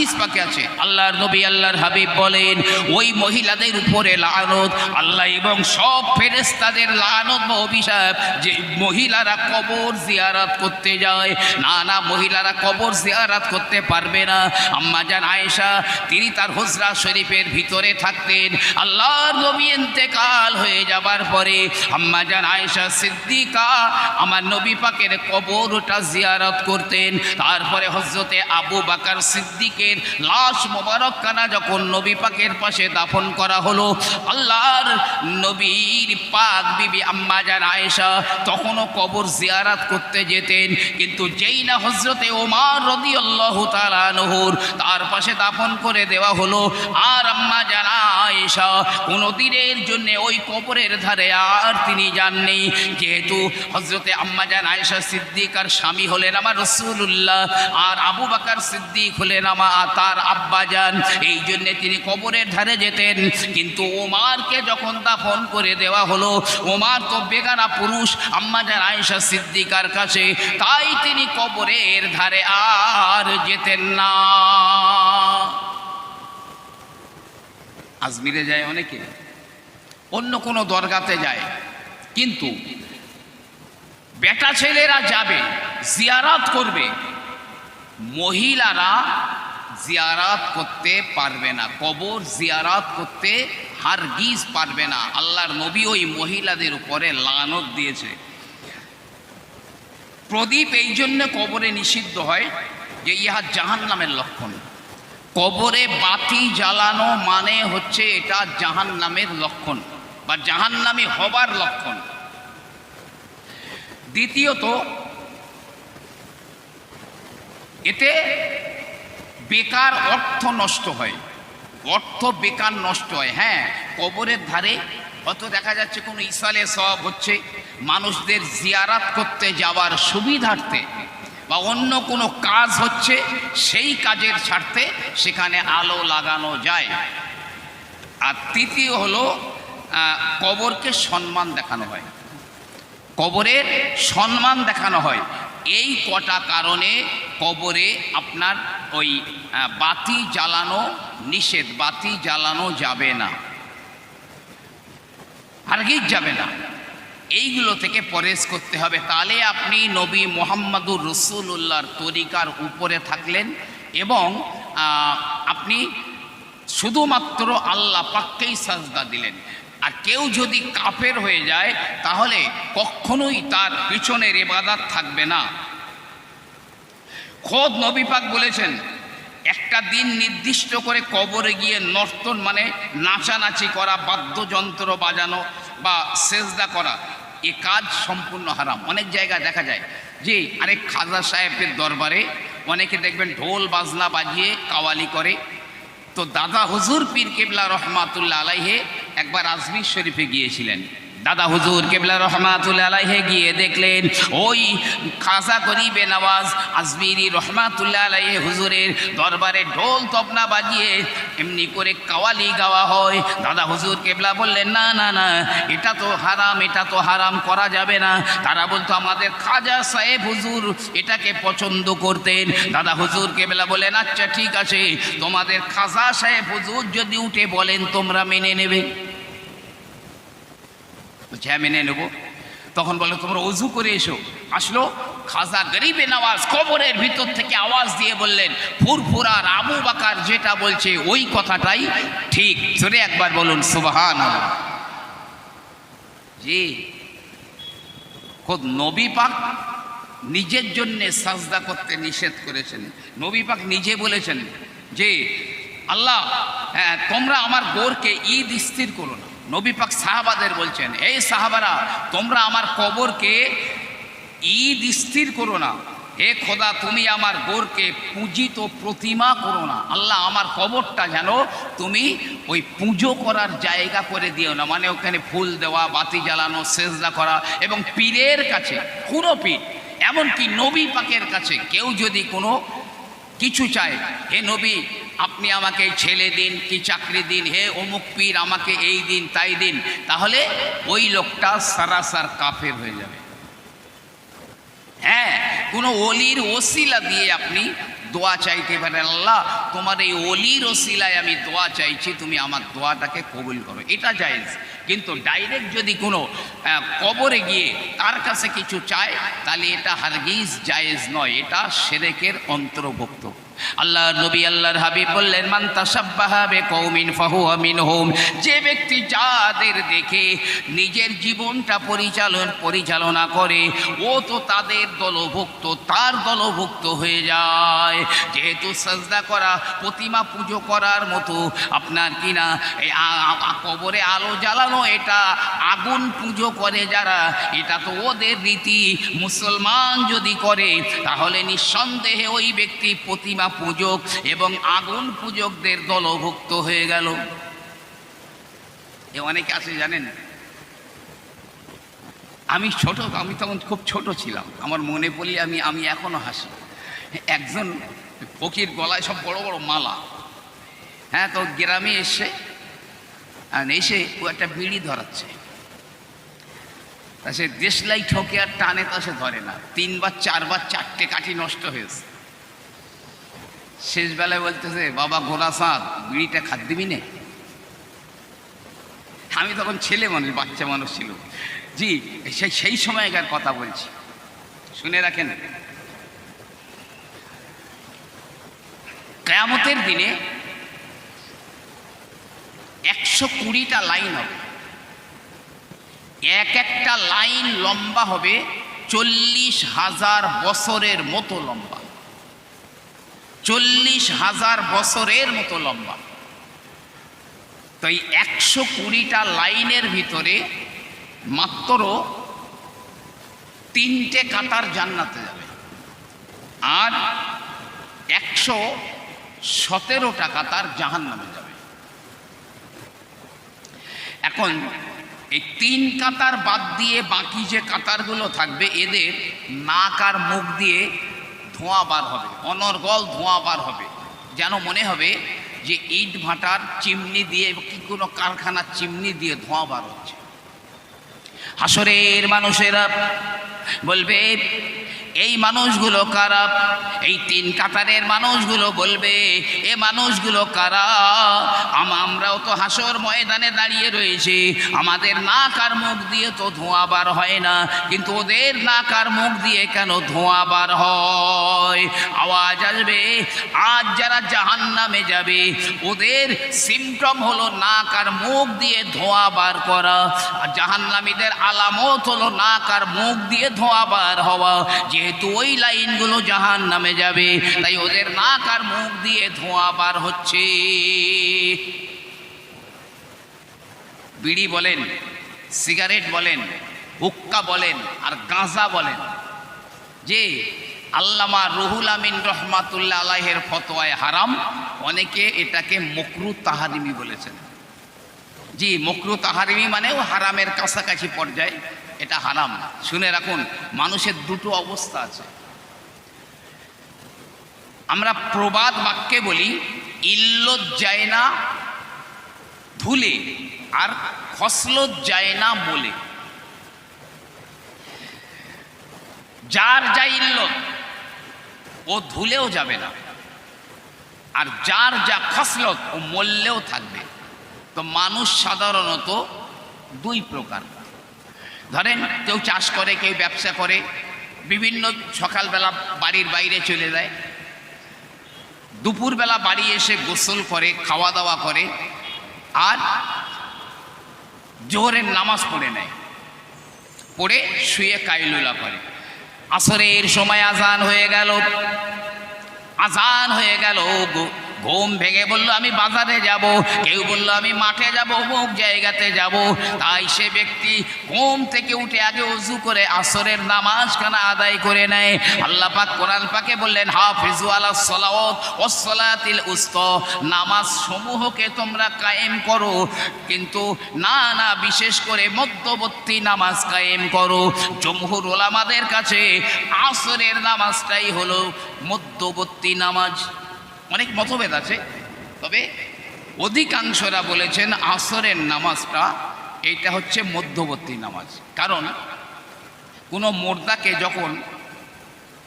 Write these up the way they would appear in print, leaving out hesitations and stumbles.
হাদিস পাকে আছে, আল্লাহর নবী আল্লাহর হাবিব বলেন ওই মহিলাদের উপরে লানত আল্লাহ এবং সব ফেরেশতাদের লানত বা অভিশাপ যে মহিলারা কবর জিয়ারত করতে যায়। না না, মহিলারা কবর জিয়ারত করতে পারবে না। আম্মা জান আয়েশা তিনি তার হুজরা শরীফের ভিতরে থাকতেন। আল্লাহর নবী ইন্তেকাল হয়ে যাবার পরে আম্মা জান আয়েশা সিদ্দিকা আমার নবী পাকের কবরটা জিয়ারত করতেন। তারপরে হযরতে আবু বকর সিদ্দিকের লাশ মোবারকখানা যখন নবী পাকের পাশে দাফন করা হলো, আল্লাহর নবীর পাক বিবি আম্মা জান আয়েশা তখনও কবর জিয়ারত করতে যেতেন। কিন্তু যেই না হযরতে ওমর রাদিয়াল্লাহু তাআলা আনহুর তার পাশে দাফন করে দেওয়া হলো, আর আম্মা জান আয়েশা কোনো দিনের জন্য ওই কবরের ধারে আর তিনি যাননি। যেহেতু হযরতে আম্মা জান আয়েশা সিদ্দিকার স্বামী হলেন আমার রাসূলুল্লাহ, আর আবু বকর সিদ্দিক হলেন তার আব্বাজান, এই জন্যে তিনি কবরের ধারে যেতেন। কিন্তু ওমরকে যখন দাফন করে দেওয়া হলো, ওমর তো বেগানা পুরুষ আম্মা জান আয়েশা সিদ্দিকার কাছে, তাই তিনি কবরের ধারে আর যেতেন না। আজমিরে যায় অনেকে, অন্য কোনো দরগাতে যায়, কিন্তু বেটা ছেলেরা যাবে জিয়ারত করবে, মহিলারা জিয়ারত করতে পারবে না, কবর জিয়ারত করতে হারগিজ পারবে না। আল্লাহর নবী ওই মহিলাদের উপরে লানত দিয়েছে। প্রদীপ এই জন্য কবরে নিষিদ্ধ হয় যে ইহা জাহান্নামের লক্ষণ। কবরে বাতি জ্বালানো মানে হচ্ছে এটা জাহান্নামের লক্ষণ বা জাহান্নামী হবার লক্ষণ। দ্বিতীয়ত, এতে বেকার অর্থ নষ্ট হয়, অর্থ বেকার নষ্ট হয়। হ্যাঁ, কবরের ধারে অত দেখা যাচ্ছে কোনো ইসালে সওয়াব হচ্ছে, মানুষদের জিয়ারত করতে যাওয়ার সুবিধার্থে বা অন্য কোনো কাজ হচ্ছে, সেই কাজের স্বার্থে সেখানে আলো লাগানো যায়। আর তৃতীয় হলো কবরকে সম্মান দেখানো হয়, কবরের সম্মান দেখানো হয়। এই কটা কারণে কবরে আপনার ওই বাতি জ্বালানো নিষেধ, বাতি জ্বালানো যাবে না, হারগিজ যাবে না। এইগুলো থেকে পরেজ করতে হবে, তাহলে আপনি নবী মুহাম্মদুর রাসূলুল্লাহর তরিকার উপরে থাকলেন এবং আপনি শুধুমাত্র আল্লাহ পাককেই সাজদা দিলেন। আর কেউ যদি কাফের হয়ে যায় তাহলে কখনোই তার পিছনের ইবাদত থাকবে না। খোদ নবী পাক বলেছেন, একটা দিন নির্দিষ্ট করে কবরে গিয়ে নর্তন মানে নাচানাচি করা, বাদ্যযন্ত্র বাজানো বা সেজদা করা, এ কাজ সম্পূর্ণ হারাম। অনেক জায়গায় দেখা যায় যে আরেক খাজা সাহেবের দরবারে অনেকে দেখবেন ঢোল বাজনা বাজিয়ে কাওয়ালি করে। তো দাদা হুজুর পীর কেবলা রহমাতুল্লাহ আলাইহে একবার আজমির শরীফে গিয়েছিলেন। দাদা হুজুর কেবলা রহমাতুল্লাহ আলাইহে গিয়ে দেখলেন ওই খাজা গরিবে নওয়াজ আজমিরি রহমাতুল্লাহ আলাইহে হুজুরের দরবারে ঢোল তবলা বাজিয়ে এমনি করে কাওয়ালি গাওয়া হয়। দাদা হুজুর কেবলা বললেন, না না না, এটা তো হারাম, এটা তো হারাম, করা যাবে না। তারা বলতো আমাদের খাজা সাহেব হুজুর এটাকে পছন্দ করতেন। দাদা হুজুর কেবলা বলেন, আচ্ছা ঠিক আছে, তোমাদের খাজা সাহেব হুজুর যদি উঠে বলেন তোমরা মেনে নেবে? হ্যাঁ, মেনে নেব। তখন বলে তোমরা ওযু করে এসো। আসলো, খাজা গরিবে নওয়াজ কবরের ভিতর থেকে আওয়াজ দিয়ে বললেন, ফুরফুরার আবু বকর যেটা বলছে ওই কথাটাই ঠিক। জোরে একবার বলুন সুবহানাল্লাহ। জি, খোদ নবী পাক নিজের জন্য সাজদা করতে নিষেধ করেছেন। নবী পাক নিজে বলেছেন যে আল্লাহ, তোমরা আমার গোরকে ঈদ স্থির করো না। নবী পাক সাহাবাদের বলছেন, এই সাহাবারা, তোমরা আমার কবরকে ঈদ স্থির করো না। হে খোদা, তুমি আমার গোরকে পূজিত প্রতিমা করো না। আল্লাহ, আমার কবরটা যেন তুমি ওই পুজো করার জায়গা করে দিও না, মানে ওখানে ফুল দেওয়া, বাতি জ্বালানো, সেজদা করা। এবং পীরের কাছে, কোনো পীর, এমনকি নবী পাকের কাছে কেউ যদি কোনো কিছু চায়, হে নবী আপনি আমাকে ছেলে দিন কি চাকরি দিন, হে অমুক পীর আমাকে এই দিন তাই দিন, তাহলে ওই লোকটা সারাসার কাফের হয়ে যাবে। হ্যাঁ, কোনো ওলির ওসিলা দিয়ে আপনি দোয়া চাইতে পারে, আল্লাহ তোমার এই অলির ওসিলায় আমি দোয়া চাইছি, তুমি আমার দোয়াটাকে কবুল করো, এটা জায়েজ। কিন্তু ডাইরেক্ট যদি কোনো কবরে গিয়ে তার কাছে কিছু চায় তাহলে এটা হারগিজ জায়েজ নয়, এটা শিরকের অন্তর্ভুক্ত। আল্লাহর নবী আল্লাহর হাবিব বললেন, মান তাশাব্বাহা বিকওমিন ফাহুয়া মিনহুম, যে ব্যক্তি যাদের দেখে নিজের জীবনটা পরিচালনা করে ও তো তাদের দলভুক্ত, তার দলভুক্ত হয়ে যায়। যেহেতু সাজদা করা, প্রতিমা পুজো করার মতো আপনার কিনা এই কবরে আলো জ্বালানো, এটা আগুন পুজো করে যারা, এটা তো ওদের রীতি। মুসলমান যদি করে তাহলে নিঃসন্দেহে ওই ব্যক্তি প্রতিমা পূজক এবং আগুন পূজকদের দলভুক্ত হয়ে গেল। এ অনেকে আছে জানেন, আমি তখন খুব ছোট ছিলাম, আমার মনে পড়লে আমি এখনো হাসি। একজন ফকির গলায় সব বড় বড় মালা, হ্যাঁ, তো গ্রামে এসে ও একটা বিড়ি ধরাচ্ছে, তা সে দেশলাই ঠকে আর টানে, তা সে ধরে না, 3বার 4বার 4টে কাঠি নষ্ট হয়েছে। শেষ বেলায় বলতেছে, বাবা গোরা সাঁত, বিড়িটা খাদ দিবি নে? আমি তখন ছেলে মানুষ, বাচ্চা মানুষ ছিল। জি, সেই সময়কার কথা বলছি, শুনে রাখেন। কিয়ামতের দিনে 120টা লাইন হবে, এক একটা লাইন লম্বা হবে 40,000 বছরের মতো লম্বা, 40,000 বছরের মতো লম্বা। তো এই 120টা লাইনের ভিতরে মাত্র 3টে কাতার জান্নাতে যাবে আর 117টা কাতার জাহান্নামে যাবে। এখন এই 3 কাতার বাদ দিয়ে বাকি যে কাতারগুলো থাকবে, এদের নাক আর মুখ দিয়ে ধোঁয়া বার হবে, অনর্গল ধোঁয়া বার হবে, যেন মনে হবে যে ইট ভাটার চিমনি দিয়ে কি কোনো কারখানার চিমনি দিয়ে ধোঁয়া বার হচ্ছে। হাসরের মানুষেরা বলবে, এই মানুষগুলো কারা? এই 3 কাতারের মানুষগুলো বলবে, এ মানুষগুলো কারা? আমরাও তো হাসর ময়দানে দাঁড়িয়ে রয়েছি, আমাদের নাক আর মুখ দিয়ে তো ধোঁয়া বার হয় না, কিন্তু ওদের নাক আর মুখ দিয়ে কেন ধোঁয়া বার হয়? আওয়াজ আসবে, আজ যারা জাহান্নামে যাবে ওদের সিমটম হলো নাক আর মুখ দিয়ে ধোঁয়া বার করা, আর জাহান্নামীদের আলামত হলো নাক আর মুখ দিয়ে ধোঁয়া বার হওয়া। যেহেতু ওই লাইনগুলো জাহান্নামে যাবে, তাই ওদের নাক আর মুখ দিয়ে ধোঁয়া বার হচ্ছে। বিড়ি বলেন, সিগারেট বলেন, হুক্কা বলেন আর গাঁজা বলেন, যে আল্লামা রুহুল আমিন রহমাতুল্লাহ আলাইহির ফতোয়ায় হারাম, অনেকে এটাকে মাকরুহ তাহরিমি বলেছেন। জি, মাকরুহ তাহরিমি মানেও হারামের কাছাকাছি পর্যায়ে, এটা হারাম। শুনে রাখুন, মানুষের দুটো অবস্থা আছে। আমরা প্রবাদ বাক্যে বলি, ইল্লত যায় না ধুলে আর খসলত যায় না বলে। যার যা ইল্লত ও ধুলেও যাবে না, আর যার যা খসলত ও মরলেও থাকবে। তো মানুষ সাধারণত 2 প্রকার। ধরেন, কেউ চাষ করে, কেউ ব্যবসা করে, বিভিন্ন সকালবেলা বাড়ির বাইরে চলে যায়, দুপুরবেলা বাড়ি এসে গোসল করে, খাওয়া দাওয়া করে, আর জোহরের নামাজ পড়ে নেয়, পড়ে শুয়ে কাইলুলা করে। আসরের সময় আজান হয়ে গেল, ঘুম ভেঙে বলল আমি বাজারে যাব, কেউ বলল আমি মাঠে যাব, অমুক জায়গাতে যাব। তাই সে ব্যক্তি ঘুম থেকে উঠে আগে ওযু করে আসরের নামাজখানা আদায় করে নেয়। আল্লাহ পাক কোরআন পাকে বললেন, হাফিজু আলাস সালাওয়াত ওয়াস সালাতিল উসতা, নামাজ সমূহকে তোমরা কায়েম করো, কিন্তু না বিশেষ করে মধ্যবর্তী নামাজ কায়েম করো। জমহুর ওলামাদের কাছে আসরের নামাজটাই হলো মধ্যবর্তী নামাজ। অনেক মতভেদ আছে, তবে অধিকাংশরা বলেছেন আসরের নামাজটা এইটা হচ্ছে মধ্যবর্তী নামাজ। কারণ কোনো মুর্দাকে যখন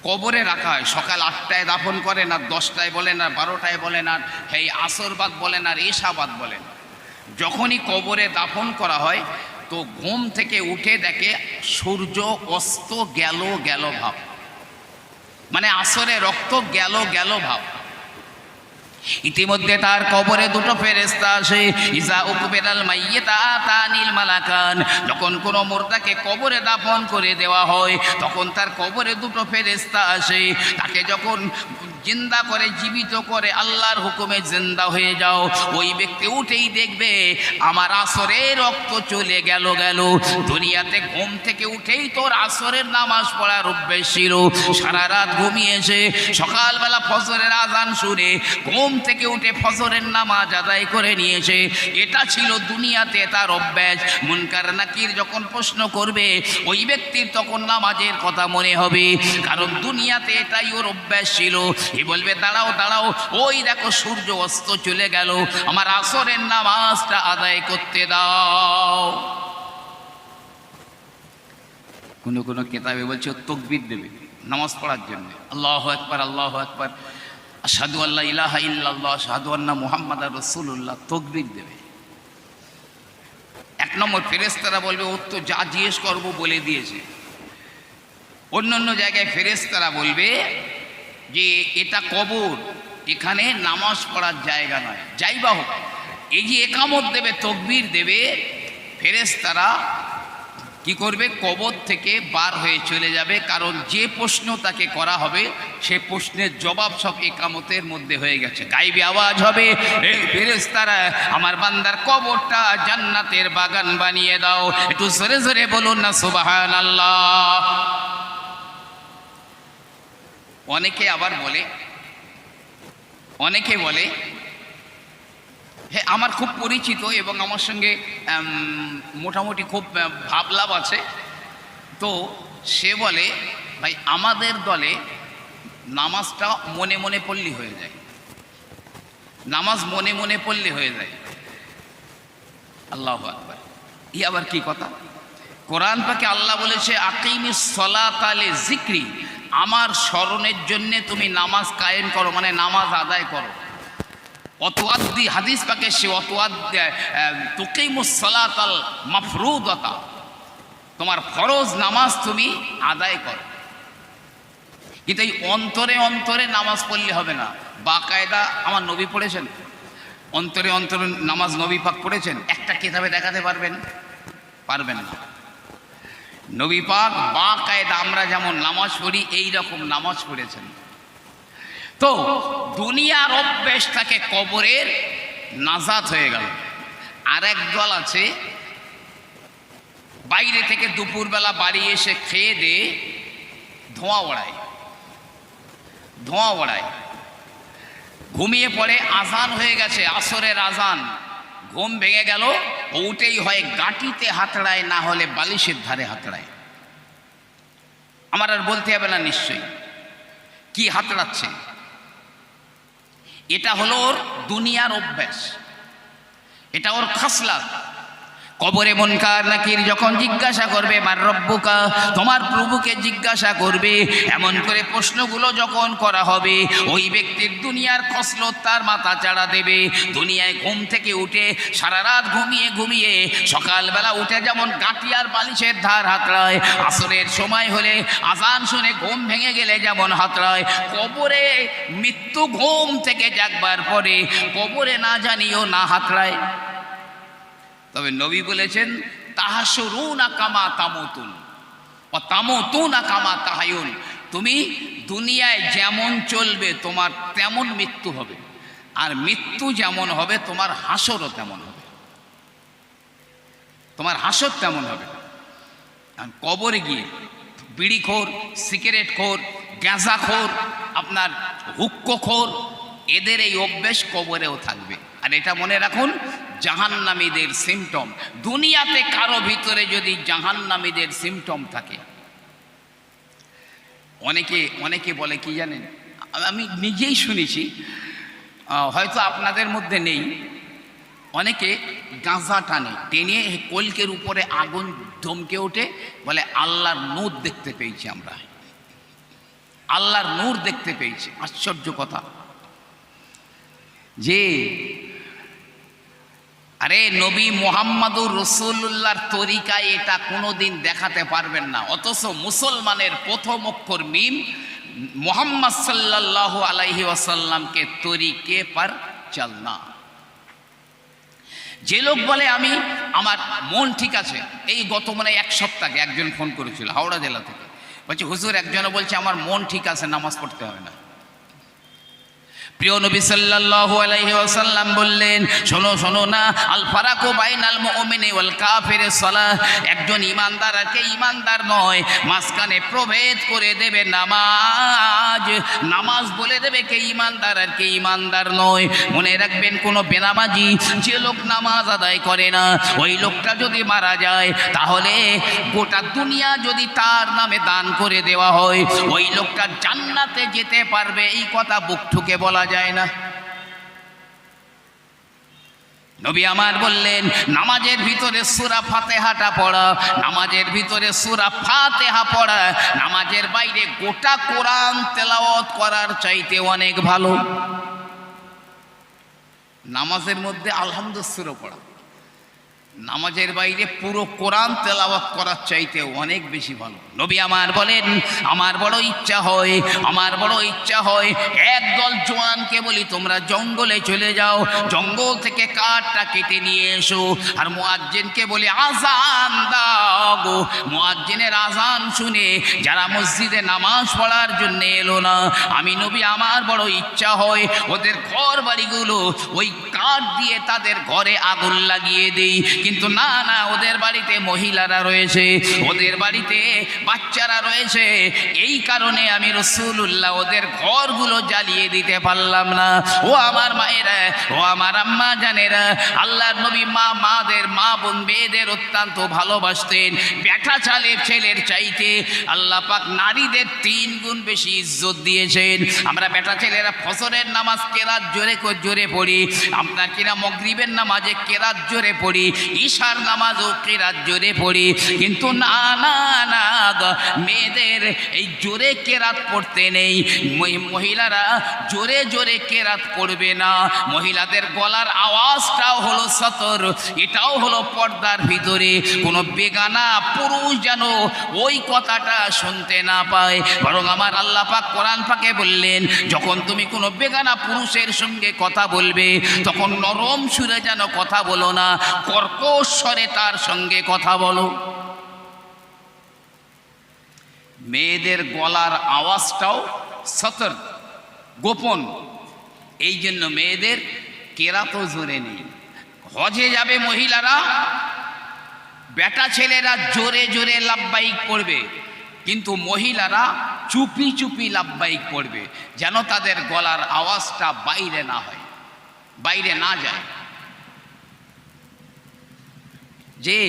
কবরে রাখা হয়। সকাল 8টায় দাফন করেন, আর 10টায় বলেন, আর 12টায় বলেন, আর এই আসরবাদ বলেন, আর এশাবাদ বলেন। যখনই কবরে দাফন করা হয় তো ঘুম থেকে উঠে দেখে সূর্য অস্ত গেল গেল ভাব, মানে আসরে রক্ত গেল গেল ভাব। ইতিমধ্যে তার কবরে দুটো ফেরেশতা আসে। ইজা উকবিরাল মাইয়িতা আতানিল মালাকান, যখন কোনো মুর্দাকে কবরে দাফন করে দেওয়া হয় তখন তার কবরে দুটো ফেরেশতা আসে। তাকে যখন জিন্দা করে, জীবিত করে, আল্লাহর হুকুমে জিন্দা হয়ে যাও, ওই ব্যক্তি উঠেই দেখবে আমার আসরের রক্ত চলে গেল গেল। দুনিয়াতে ঘুম থেকে উঠেই তোর আসরের নামাজ পড়ার অভ্যেস ছিল, সারা রাত ঘুমিয়েছে, সকালবেলা ফজরের আজান শুনে ঘুম থেকে উঠে ফজরের নামাজ আদায় করে নিয়েছে। এটা ছিল দুনিয়াতে তার অভ্যাস। মুনকার নাকির যখন প্রশ্ন করবে ওই ব্যক্তির তখন নামাজের কথা মনে হবে, কারণ দুনিয়াতে এটাই ওর অভ্যাস ছিল। এ বলবে দাঁড়াও দাঁড়াও, ওই দেখো সূর্য অস্ত চলে গেল, আমার আসরের নামাজটা আদায় করতে দাও। কোনো কোনো কিতাবে বলছে তাকবীর দেবে নামাজ পড়ার জন্য, আল্লাহু আকবার আল্লাহু আকবার, আশহাদু আল্লা ইলাহা ইল্লাল্লাহ আশহাদু আন্না মুহাম্মাদার রাসূলুল্লাহ, তাকবীর দেবে। 1 নম্বর ফেরেশতারা বলবে ও তো যা জিজ্ঞেস করবো বলে দিয়েছে। অন্য জায়গায় ফেরেশতারা বলবে যে এটা কবর, এখানে নামাজ পড়ার জায়গা নয়। যাই বা হোক, এই যে একামত দেবে, তাকবীর দেবে, ফেরেশতারা কি করবে, কবর থেকে বার হয়ে চলে যাবে, কারণ যে প্রশ্ন তাকে করা হবে সে প্রশ্নের জবাব সব একামতের মধ্যে হয়ে গেছে। গাইবি আওয়াজ হবে, এই ফেরেশতারা আমার বান্দার কবরটা জান্নাতের বাগান বানিয়ে দাও। একটু জোরে জোরে বলুন না সুবহানাল্লাহ। অনেকে বলে হ্যাঁ আমার খুব পরিচিত এবং আমার সঙ্গে মোটামুটি খুব ভাবলাভ আছে, তো সে বলে ভাই আমাদের দলে নামাজটা মনে মনে পড়লে হয়ে যায়, নামাজ মনে মনে পড়লে হয়ে যায়। আল্লাহু আকবার, ই আবার কি কথা? কোরআন পাকে আল্লাহ বলেছে আকিমিস সালাতা লিযিকরি, আমার স্মরণের জন্য তুমি নামাজ কায়েম করো, মানে নামাজ আদায় করো। অতোয়াদ্দি হাদিস পাকে সে তুকিমুস সালাতাল মাফরুদাতা, তোমার ফরজ নামাজ তুমি আদায় করো। কিন্তু এই অন্তরে অন্তরে নামাজ পড়লে হবে না। বাকায়দা আমার নবী পড়েছেন, অন্তরে অন্তরে নামাজ নবী পাক পড়েছেন, একটা কিতাবে দেখাতে পারবেন? পারবেন না। নবী পাক বাকায়দা আমরা যেমন নামাজ পড়ি এই রকম নামাজ পড়েছেন। তো দুনিয়ার অভ্যেস থাকে কবরের নাজাত হয়ে গেল। আর এক দল আছে বাইরে থেকে দুপুরবেলা বাড়ি এসে খেয়ে দিয়ে ধোঁয়া ওড়ায়, ঘুমিয়ে পড়ে, আজান হয়ে গেছে, আসরের আজান, ঘুম ভেঙে গেল, উঠেই হয় গাঁটিতে হাতড়ায়, না হলে বালিশের ধারে হাতড়ায়। আমার আর বলতে হবে না নিশ্চয়ই কি হাতড়াচ্ছে। এটা হলো ওর দুনিয়ার অভ্যাস, এটা ওর খাসলাত। কবরে মুনকার নাকির যখন জিজ্ঞাসা করবে মার রব্বুকা, তোমার প্রভুকে জিজ্ঞাসা করবে, এমন করে প্রশ্নগুলো যখন করা হবে ওই ব্যক্তির দুনিয়ার খসলত তার মাথা চাড়া দেবে। দুনিয়ায় ঘুম থেকে উঠে সারা রাত ঘুমিয়ে সকালবেলা উঠে যেমন গাঁটি আর বালিশের ধার হাতড়ায়, আসরের সময় হলে আজান শুনে ঘুম ভেঙে গেলে যেমন হাতড়ায়, কবরে মৃত্যু ঘুম থেকে জাগবার পরে কবরে না জানিও না হাতড়ায়। তবে নবী বলেছেন তাহাসুরুনা কামা তামুতুন ও তামুতুনা কামা তাহায়ুন, তুমি দুনিয়ায় যেমন চলবে তোমার তেমন মৃত্যু হবে, আর মৃত্যু যেমন হবে তোমার হাসরও তেমন হবে, তোমার হাসর তেমন হবে। আর কবরে গিয়ে বিড়িখোর, সিগারেটখোর, গাঁজাখোর, আপনার হুক্কোখোর, এদের এই অভ্যেস কবরেও থাকবে। আর এটা মনে রাখুন, জাহান্নামীদের সিমটম। দুনিয়াতে কারো ভিতরে যদি জাহান্নামীদের সিমটম থাকে, অনেকে বলে কি জানেন, আমি নিজেই শুনেছি, হয়তো আপনাদের মধ্যে নেই, অনেকে গাঁজা টেনে কলকের উপরে আগুন ধমকে ওঠে, বলে আল্লাহর নূর দেখতে পেয়েছি আমরা। আল্লাহর নূর দেখতে পেয়েছে। আশ্চর্য কথা যে আরে নবী মুহাম্মাদুর রাসূলুল্লাহর তরিকায় এটা কোনোদিন দেখাতে পারবেন না, অথচ মুসলমানের প্রথম অক্ষর মিম মুহাম্মদ সাল্লাল্লাহু আলাইহি ওয়াসাল্লামকে তরিকে पर চলনা। যে লোক বলে আমি আমার মন ঠিক আছে, এই গত মানে এক সপ্তাহে একজন ফোন করেছিল হাওড়া জেলা থেকে, বলছে হুজুর একজনে বলছে আমার মন ঠিক আছে, নামাজ পড়তে হবে না। প্রিয় নবী সাল্লাল্লাহু আলাইহি ওয়াসাল্লাম বললেন, শোনো শোনো না, আল ফারাকু বাইনাল মুমিনি ওয়াল কাফিরের সালাহ, একজন ইমানদার আর কে ইমানদার নয়, মাঝখানে প্রভেদ করে দেবে নামাজ। নামাজ বলে দেবে কে ইমানদার আর কে ইমানদার নয়। মনে রাখবেন, কোনো বেনামাজি যে লোক নামাজ আদায় করে না, ওই লোকটা যদি মারা যায় তাহলে গোটা দুনিয়া যদি তার নামে দান করে দেওয়া হয়, ওই লোকটা জান্নাতে যেতে পারবে, এই কথা বুক ঠুকে বলা যায় না। নবী আমার বললেন, নামাজের ভিতরে সূরা ফাতিহাটা পড়া, নামাজের ভিতরে সূরা ফাতিহা পড়া নামাজের বাইরে গোটা কোরআন তেলাওয়াত করার চাইতে অনেক ভালো। নামাজের মধ্যে আলহামদুলিল্লাহ সূরা পড়া নামাজের বাইরে পুরো কোরআন তেলাওয়াত করার চাইতে অনেক বেশি ভালো। নবী আমার বলেন, আমার বড় ইচ্ছা হয় একদল জওয়ানকে বলি তোমরা জঙ্গলে চলে যাও, জঙ্গল থেকে কাঠটা কেটে নিয়ে এসো, আর মুয়াজ্জিনকে বলি আজান দাও। মুয়াজ্জিনের আজান শুনে যারা মসজিদে নামাজ পড়ার জন্য এলো না, আমি নবী আমার বড় ইচ্ছা হয় ওদের ঘর বাড়িগুলো ওই কাঠ দিয়ে তাদের ঘরে আগুন লাগিয়ে দেই। কিন্তু না না, ওদের বাড়িতে মহিলারা রয়েছে, ওদের বাড়িতে বাচ্চারা রয়েছে, এই কারণে আমি রাসূলুল্লাহ ওদের ঘরগুলো জ্বালিয়ে দিতে পারলাম না। ও আমার মায়েরা, ও আমার আম্মা জানেরা, আল্লাহর নবী মাদের মা বোন মেয়েদের অত্যন্ত ভালোবাসতেন। বেটা ছেলের চাইতে আল্লাহ পাক নারীদের 3 গুণ বেশি ইজ্জত দিয়েছেন। আমরা বেটা ছেলেরা ফজরের নামাজ কেরাত জোরে পড়ি, আপনার কিনা মাগরিবের নামাজে কেরাত জোরে পড়ি, ঈশার নামাজও কেরাত জোরে পড়ি, কিন্তু না না না, মেয়েদের এই জোরে কেরাত পড়তে নেই। মহিলারা জোরে জোরে কেরাত পড়বে না। মহিলাদের গলার আওয়াজটাও হলো সতর, এটাও হলো পর্দার ভিতরে। কোনো বেগানা পুরুষ যেন ওই কথাটা শুনতে না পায়। বরং আমার আল্লাহ পাক কোরআন পাকে বললেন, যখন তুমি কোনো বেগানা পুরুষের সঙ্গে কথা বলবে তখন নরম সুরে যেন কথা বলো না, কর্কশ স্বরে তার সঙ্গে কথা বলো। মেয়েদের গলার আওয়াজটাও সতর, গোপন, এই জন্য মেয়েদের কেরাতও জোরে নেই। হজে যাবে মহিলারা, বেটা ছেলেরা জোরে জোরে লাব্বাইক পড়বে, কিন্তু মহিলারা চুপি চুপি লাব্বাইক পড়বে, যেন তাদের গলার আওয়াজটা বাইরে না হয়, বাইরে না যায়। যে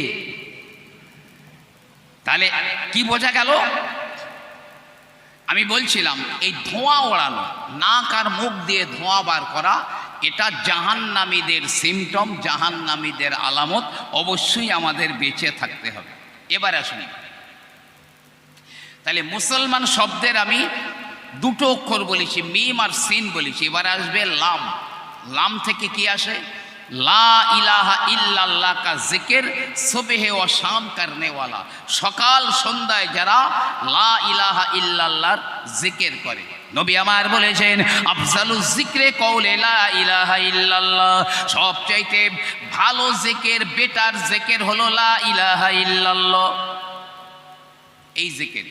তাহলে কি বোঝা গেল? আমি বলছিলাম এই ধোঁয়া ওড়ানো, নাক আর মুখ দিয়ে ধোঁয়া বার করা, এটা জাহান্নামীদের সিমটম, জাহান্নামীদের আলামত। অবশ্যই আমাদের বেঁচে থাকতে হবে। এবার আসুন, তাহলে মুসলমান শব্দের আমি 2টো অক্ষর বলেছি, মিম আর সিন বলেছি। এবার আসবে লাম। লাম থেকে কি আসে? লা ইলাহা ইল্লাল্লাহ কা জিকির সুবহে ও শাম করনে ওয়ালা। সকাল সন্ধ্যায় যারা লা ইলাহা ইল্লাল্লাহর জিকির করে, নবী আমার বলেছেন আফজালুজ জিকরে কওলে লা ইলাহা ইল্লাল্লাহ, সবচাইতে ভালো জিকির, বেটার জিকির হলো লা ইলাহা ইল্লাল্লাহ। এই জিকির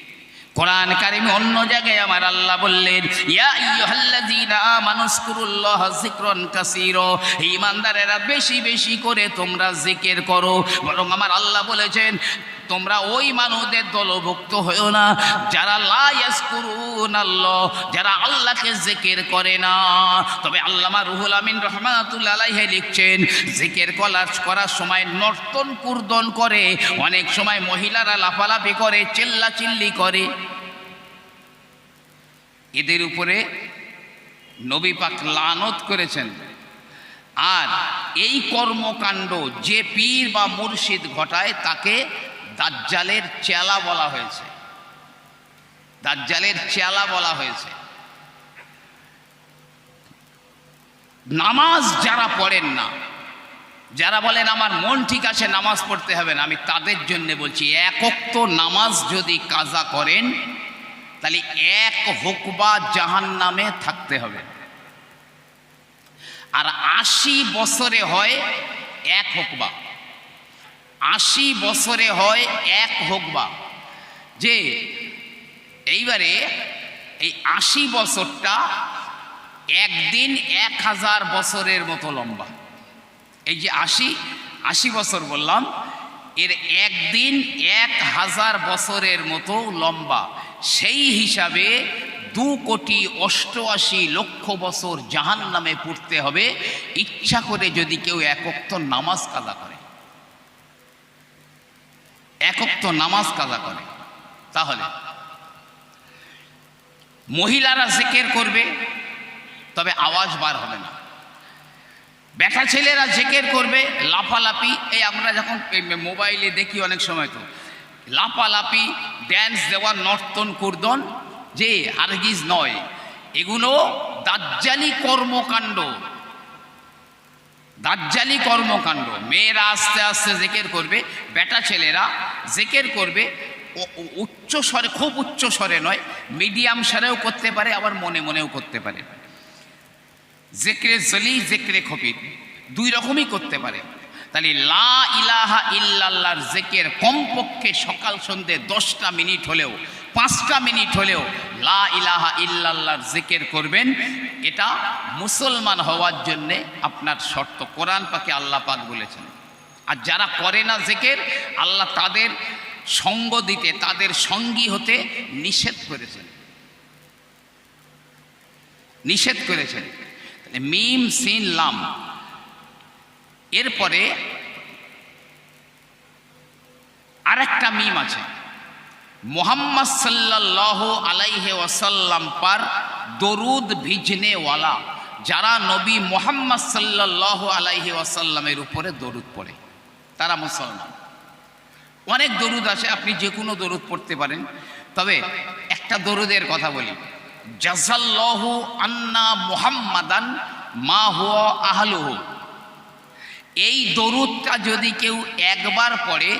কোরআন কারিমে অন্য জায়গায় আমার আল্লাহ বললেন, ইয়া আইয়ুহাল্লাযীনা আমানুযকুরুল্লাহা যিকরান কাসীরা, ঈমানদারেরা বেশি বেশি করে তোমরা জিকির করো। বরং আমার আল্লাহ বলেছেন, তোমরা ওই মানুষদের দলভুক্ত হয়েও না যারা লা ইয়াজকুরুনাল্লাহ, যারা আল্লাহকে জিকির করে না। তবে আল্লামা রুহুল আমিন রাহমাতুল্লাহি আলাইহি লিখছেন, জিকির করার সময় নর্তন কুর্দন করে, অনেক সময় মহিলারা লাফালাফি করে, চিল্লাচিল্লি করে। এদের উপরে নবী পাক লানত করেছেন। আর এই কর্মকাণ্ড যে পীর বা মুর্শিদ ঘটায় তাকে দাজ্জালের চেলা বলা হয়েছে। দাজ্জালের চেলা বলা হয়েছে। নামাজ যারা পড়েন না, যারা বলেন আমার মন ঠিক আছে নামাজ পড়তে হবে না, আমি তাদের জন্য বলছি, এক ওয়াক্ত নামাজ যদি কাজা করেন তাহলে এক হুকবা জাহান্নামে থাকতে হবে। আর 80 বছরে হয় এক হুকবা, 80 বছরে হয় এক হুকবা। যে এইবারে এই 80 বছরটা একদিন 1000 বছরের মতো লম্বা। এই যে 80 বছর বললাম, এর একদিন 1000 বছরের মতো লম্বা। সেই হিসাবে 2,88,00,000 বছর জাহান্নামে পড়তে হবে ইচ্ছা করে যদি কেউ এক ওয়াক্ত নামাজ কাজা করে, এক ওয়াক্ত নামাজ কাজা করে। তাহলে মহিলারা জিকির করবে, তবে আওয়াজ বার হবে না। বেটা ছেলেরা জিকির করবে, লাফালাফি, এই আমরা যখন মোবাইলে দেখি অনেক সময়, তো লাফালাফি, ড্যান্স দেওয়া, নর্তন কুর্দন, যে হারগিজ নয়, এগুলো দাজ্জালি কর্মকাণ্ড, দাজ্জালি কর্মকাণ্ড। মেয়েরা আস্তে আস্তে জিকির করবে, বেটা ছেলেরা জিকির করবে উচ্চ স্বরে, খুব উচ্চ স্বরে নয়, মিডিয়াম স্বরেও করতে পারে, আবার মনে মনেও করতে পারে। জিক্রে জলি, জিক্রে খফিত, দুই রকমই করতে পারে। তাহলে লা ইলাহা ইল্লাল্লাহর জিকির কমপক্ষে সকাল সন্ধ্যে 10টা মিনিট হলেও, 5টা মিনিট হলেও লা ইলাহা ইল্লাল্লাহর জিকির করবেন। এটা মুসলমান হওয়ার জন্যে আপনার শর্ত, কোরআন পাকে আল্লাহ পাক বলেছেন। আর যারা করে না জিকির, আল্লাহ তাদের সঙ্গ দিতে, তাদের সঙ্গী হতে নিষেধ করেছেন, নিষেধ করেছেন। মিম সিন লাম, এরপরে আরেকটা মিম আছে, মোহাম্মদ সাল্লাল্লাহু আলাইহি ওয়াসাল্লাম পার দরুদ ভিজনে ওয়ালা, যারা নবী মোহাম্মদ সাল্লাল্লাহু আলাইহি ওয়াসাল্লামের উপরে দরুদ পড়ে তারা মুসলমান। অনেক দরুদ আছে, আপনি যে কোনো দরুদ পড়তে পারেন, তবে একটা দরুদের কথা বলি, জাযাল্লাহু আন্না মুহাম্মাদান মা হুয়া আহলুহু। এই দরুদটা যদি কেউ একবার পড়ে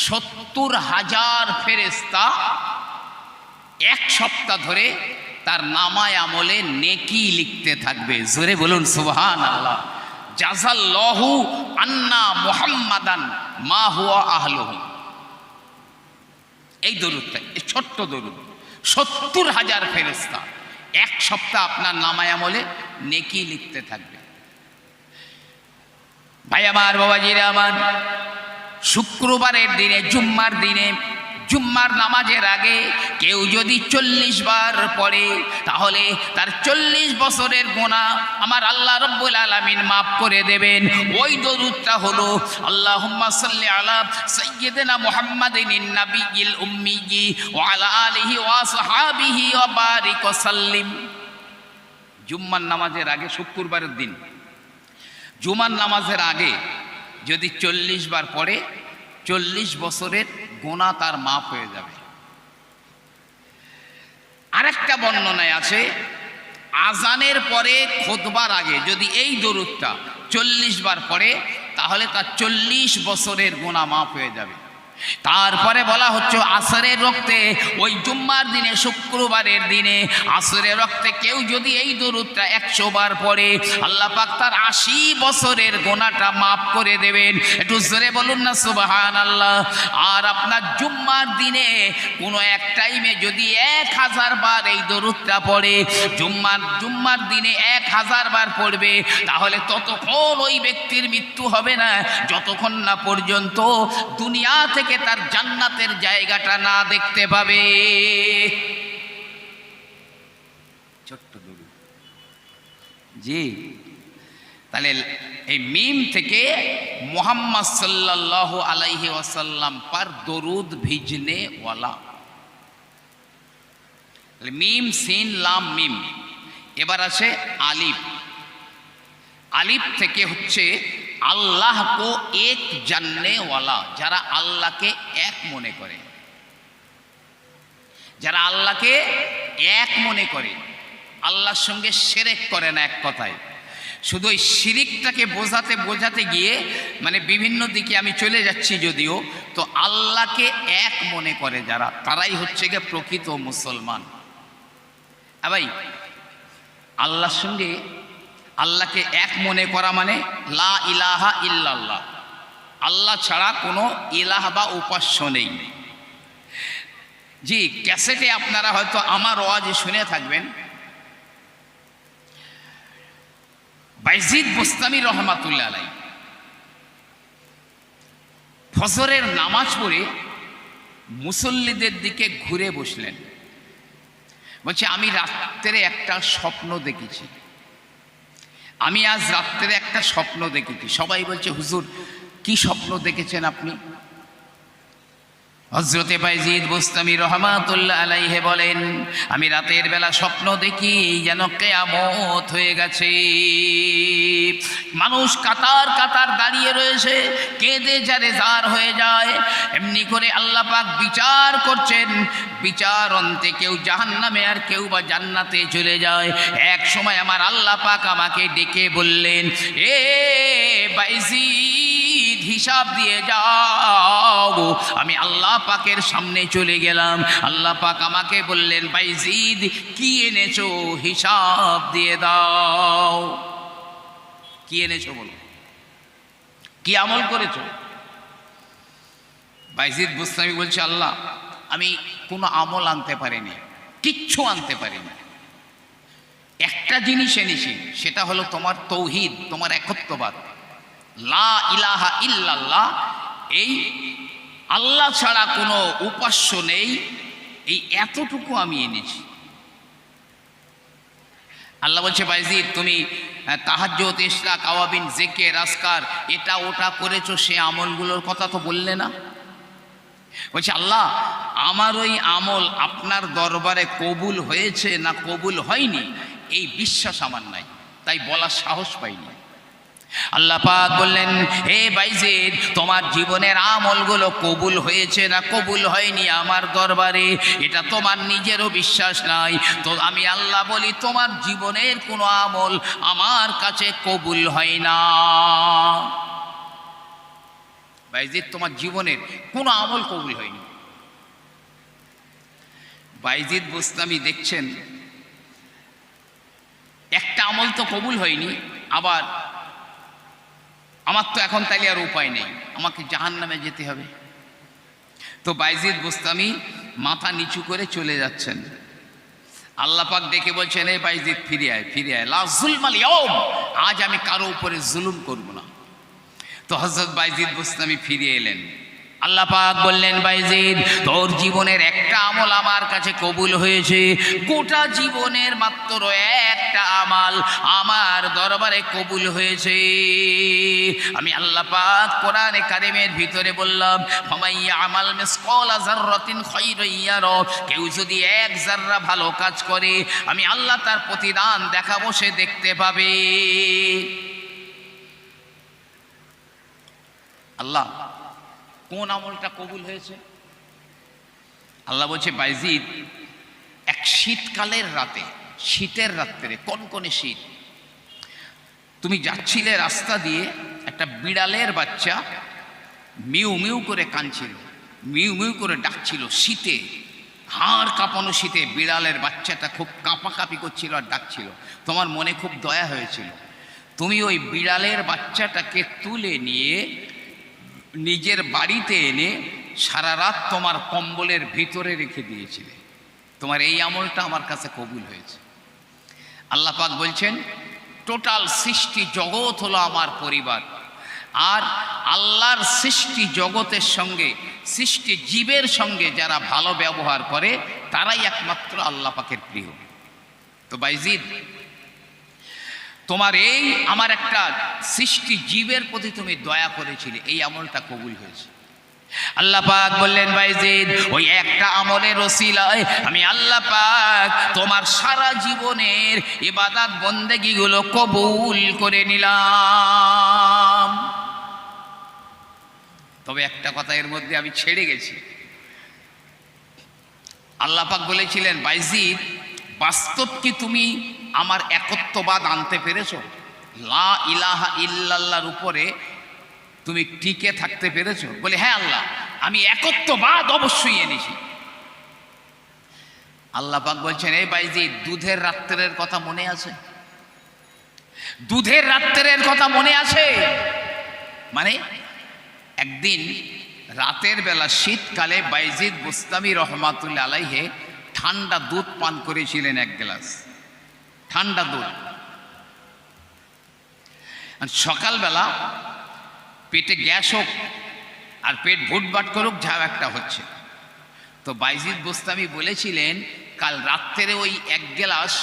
70,000 ফেরেশতা 1 সপ্তাহ ধরে তার নামায় আমলে নেকি লিখতে থাকবে। জোরে বলুন সুবহানাল্লাহ। জাযাল্লাহু আন্না মুহাম্মাদান মা হুয়া আহলুহু, এই দরুদটা, এই ছোট্ট দরুদ, 70,000 ফেরেশতা 1 সপ্তাহ আপনার নামায় আমলে নেকি লিখতে থাকবে। ভাই আমার, বাবাজিরা আমার, শুক্রবারের দিনে, জুম্মার দিনে, জুম্মার নামাজের আগে কেউ যদি 40 বার পড়ে, তাহলে তার 40 বছরের গুনাহ আমার আল্লাহ রাব্বুল আলামিন মাফ করে দেবেন। ওই দরুদটা হলো আল্লাহুম্মা সাল্লি আলা সাইয়্যিদিনা মুহাম্মাদিন নাবিয়্যিল উম্মিয়্যি ওয়া আলা আলিহি ওয়া সাহাবিহি ওয়া বারিক ওয়া সাল্লিম। জুম্মার নামাজের আগে, শুক্রবারের দিন জুমার নামাজের আগে যদি 40 বার পড়ে, 40 বছরের গুনাহ তার মাফ হয়ে যাবে। আরেকটা বর্ণনায় আছে, আজানের পরে খুতবার আগে যদি এই দরুদটা 40 বার পড়ে, তাহলে তার 40 বছরের গুনাহ মাফ হয়ে যাবে। তারপরে বলা হচ্ছে আসরের রক্তে, ওই জুম্মার দিনে, শুক্রবারের দিনে আসরের রক্তে কেউ যদি এই দরুদটা 100 বার পড়ে, আল্লাহ পাক তার 80 বছরের গুনাহটা মাফ করে দেবেন। একটু জোরে বলুন না সুবহানাল্লাহ। আর আপনার জুম্মার দিনে কোনো এক টাইমে যদি 1000 বার এই দরুদটা পড়ে, জুম্মার দিনে 1000 বার পড়বে, তাহলে ততক্ষণ ওই ব্যক্তির মৃত্যু হবে না যতক্ষণ না পর্যন্ত দুনিয়া থেকে তার জান্নাতের জায়গাটা না দেখতে পাবে। ছোট্ট দরুদ জি। তাহলে এই মিম থেকে মুহাম্মদ সাল্লাল্লাহু আলাইহি ওয়াসাল্লাম পার দরুদ ভিজনে ওয়ালা, মিম সিন লাম মিম। এবার আছে আলিফ। আলিফ থেকে হচ্ছে আল্লাহ কো এক জাননে ওয়ালা, যারা আল্লাহকে এক মনে করে, যারা আল্লাহকে এক মনে করে, আল্লাহর সঙ্গে শিরক করে না। এক কথায় শুধু ওই শিরিকটাকে বোঝাতে গিয়ে মানে বিভিন্ন দিকে আমি চলে যাচ্ছি যদিও, তো আল্লাহকে এক মনে করে যারা, তারাই হচ্ছে গিয়ে প্রকৃত মুসলমান। ভাই, আল্লাহর সঙ্গে আল্লাহকে এক মনে করা মানে লা ইলাহা ইল্লাল্লাহ, আল্লাহ ছাড়া কোনো ইলাহ বা উপাস্য নেই। জি, ক্যাসেটে আপনারা হয়তো আমার ওয়াজ শুনে থাকবেন, বাইজিদ বুস্তামি রহমাতুল্লাহ আলাইহি ফজরের নামাজ পড়ে মুসল্লিদের দিকে ঘুরে বসলেন, বলছে আমি রাত্রে একটা স্বপ্ন দেখেছি, আমি আজ রাত্রে একটা স্বপ্ন দেখেছি। সবাই বলছে হুজুর কি স্বপ্ন দেখেছেন আপনি? হযরতে বাইজিদ বুস্তামি রহমাতুল্লাহ আলাইহি বলেন, আমি রাতের বেলা স্বপ্ন দেখি যেন কিয়ামত হয়ে গেছে, মানুষ কাতার কাতার দাঁড়িয়ে রয়েছে, কেঁদে যারে জার হয়ে যায়। এমনি করে আল্লাহ পাক বিচার করছেন, বিচার অন্তে কেউ জাহান্নামে আর কেউ বা জান্নাতে চলে যায়। এক সময় আমার আল্লাহ পাক আমাকে ডেকে বললেন, এ বাইজিদ হিসাব দিয়ে যাও। আমি আল্লাহ পাকের সামনে চলে গেলাম, আল্লাহ পাক আমাকে বললেন, বাইজিদ কি এনেছো হিসাব দিয়ে দাও। কি এনেছো বলো, কি আমল করেছো? বাইজিদ বুস্তামি বলছে, আল্লাহ আমি কোনো আমল আনতে পারিনি, কিচ্ছু আনতে পারিনি, একটা জিনিস এনেছি, সেটা হলো তোমার তৌহিদ, তোমার একত্ববাদ, লা ইলাহা ইল্লাল্লাহ, এই আল্লাহ ছাড়া কোনো উপাস্য নেই, এই এতটুকু আমি এনেছি। আল্লাহ বলছে, বাইজিদ তুমি তাহাজ্জুদ, ইশরাক, আওয়াবিন, জিকির, আজকার, এটা ওটা করেছো, সে আমলগুলোর কথা তো বললে না। বলছে, আল্লাহ আমার ওই আমল আপনার দরবারে কবুল হয়েছে না কবুল হয়নি এই বিশ্বাস আমার নাই, তাই বলার সাহস পাইনি। আল্লাহ পাক বললেন, হে বাইজিদ তোমার জীবনের আমলগুলো কবুল হয়েছে না কবুল হয়নি আমার দরবারে এটা তোমার নিজেরও বিশ্বাস নাই, তো আমি আল্লাহ বলি তোমার জীবনের কোনো আমল আমার কাছে কবুল হয় না। বাইজিদ তোমার জীবনের কোনো আমল কবুল হয়নি। বাইজিদ বুস্তামি দেখছেন একটা আমল তো কবুল হয়নি, আবার আমার তো এখন তাইলে আর উপায় নেই, আমাকে জাহান্নামে যেতে হবে। তো বাইজিদ বুস্তামি মাথা নিচু করে চলে যাচ্ছেন। আল্লাহ পাক ডেকে বলছেন, এই বাইজিদ ফিরে আয়, ফিরে আয়, লা যুলমাল ইয়াউম, আজ আমি কারো উপরে জুলুম করব না। তো হযরত বাইজিদ বুস্তামি ফিরে এলেন। আল্লাহ পাক বললেন, বাইজিদ তোর জীবনের একটা আমল আমার কাছে কবুল হয়েছে, গোটা জীবনের মাত্র একটা আমল আমার দরবারে কবুল হয়েছে। আমি আল্লাহ পাক কোরআনে কারিমের ভিতরে বললাম, ফামাইয়া আমাল মিসকালা যাররাতিন খায়রান ইয়ারা, কেউ যদি এক যাররা ভালো কাজ করে আমি আল্লাহ তার প্রতিদান দেখাবো, সে দেখতে পাবে। আল্লাহ কোন আমলটা কবুল হয়েছে? আল্লাহ বলছে, বাইজিদ এক শীতকালের রাতে, শীতের রাত্রে, কনকনে শীত, তুমি যাচ্ছিলে রাস্তা দিয়ে, একটা বিড়ালের বাচ্চা মিউ মিউ করে কাঁদছিল, মিউ মিউ করে ডাকছিল, শীতে, হাড় কাঁপানো শীতে বিড়ালের বাচ্চাটা খুব কাঁপাকাঁপি করছিল আর ডাকছিল, তোমার মনে খুব দয়া হয়েছিল, তুমি ওই বিড়ালের বাচ্চাটাকে তুলে নিয়ে নিজের বাড়িতে এনে সারা রাত তোমার কম্বলের ভিতরে রেখে দিয়েছিলে, তোমার এই আমলটা আমার কাছে কবুল হয়েছে। আল্লাহ পাক বলছেন, টোটাল সৃষ্টি জগৎ হলো আমার পরিবার, আর আল্লাহর সৃষ্টি জগতের সঙ্গে, সৃষ্টি জীবের সঙ্গে যারা ভালো ব্যবহার করে তারাই একমাত্র আল্লাহ পাকের প্রিয়। তো বাইজিদ তোমার এই আমার একটা সৃষ্টি জীবের প্রতি তুমি দয়া করেছিলে, এই আমলটা কবুল হয়েছে। আল্লাহ পাক বললেন, বাইজিদ ওই একটা আমলের ওসিলায় আমি আল্লাহ পাক তোমার সারা জীবনের ইবাদত বন্দেগীগুলো কবুল করে নিলাম। তবে একটা কথা এর মধ্যে আমি ছেড়ে গেছি, আল্লাহ পাক বলেছিলেন, বাইজিদ বাস্তব কি তুমি আমার একত্ববাদ আনতে পেরেছো? লা ইলাহা ইল্লাল্লাহর উপরে তুমি টিকে থাকতে পেরেছো? বলে, হ্যাঁ আল্লাহ, আমি একত্ববাদ অবশ্যই এনেছি। আল্লাহ পাক বলছেন, এই বাইজিদ দুধের রাত্রের কথা মনে আছে? দুধের রাত্রের কথা মনে আছে? মানে একদিন রাতের বেলা শীতকালে বাইজিদ বুস্তামি রহমাতুল্লাহ আলাইহে ঠান্ডা দুধ পান করেছিলেন, এক গ্লাস ঠান্ডা দুধ। সকালবেলা পেটে গ্যাস হোক আর পেট ভুটভাট করুক, যা একটা হচ্ছে। তো বাইজিদ বুস্তামি বলেছিলেন, কাল রাত্রে ওই এক গ্লাস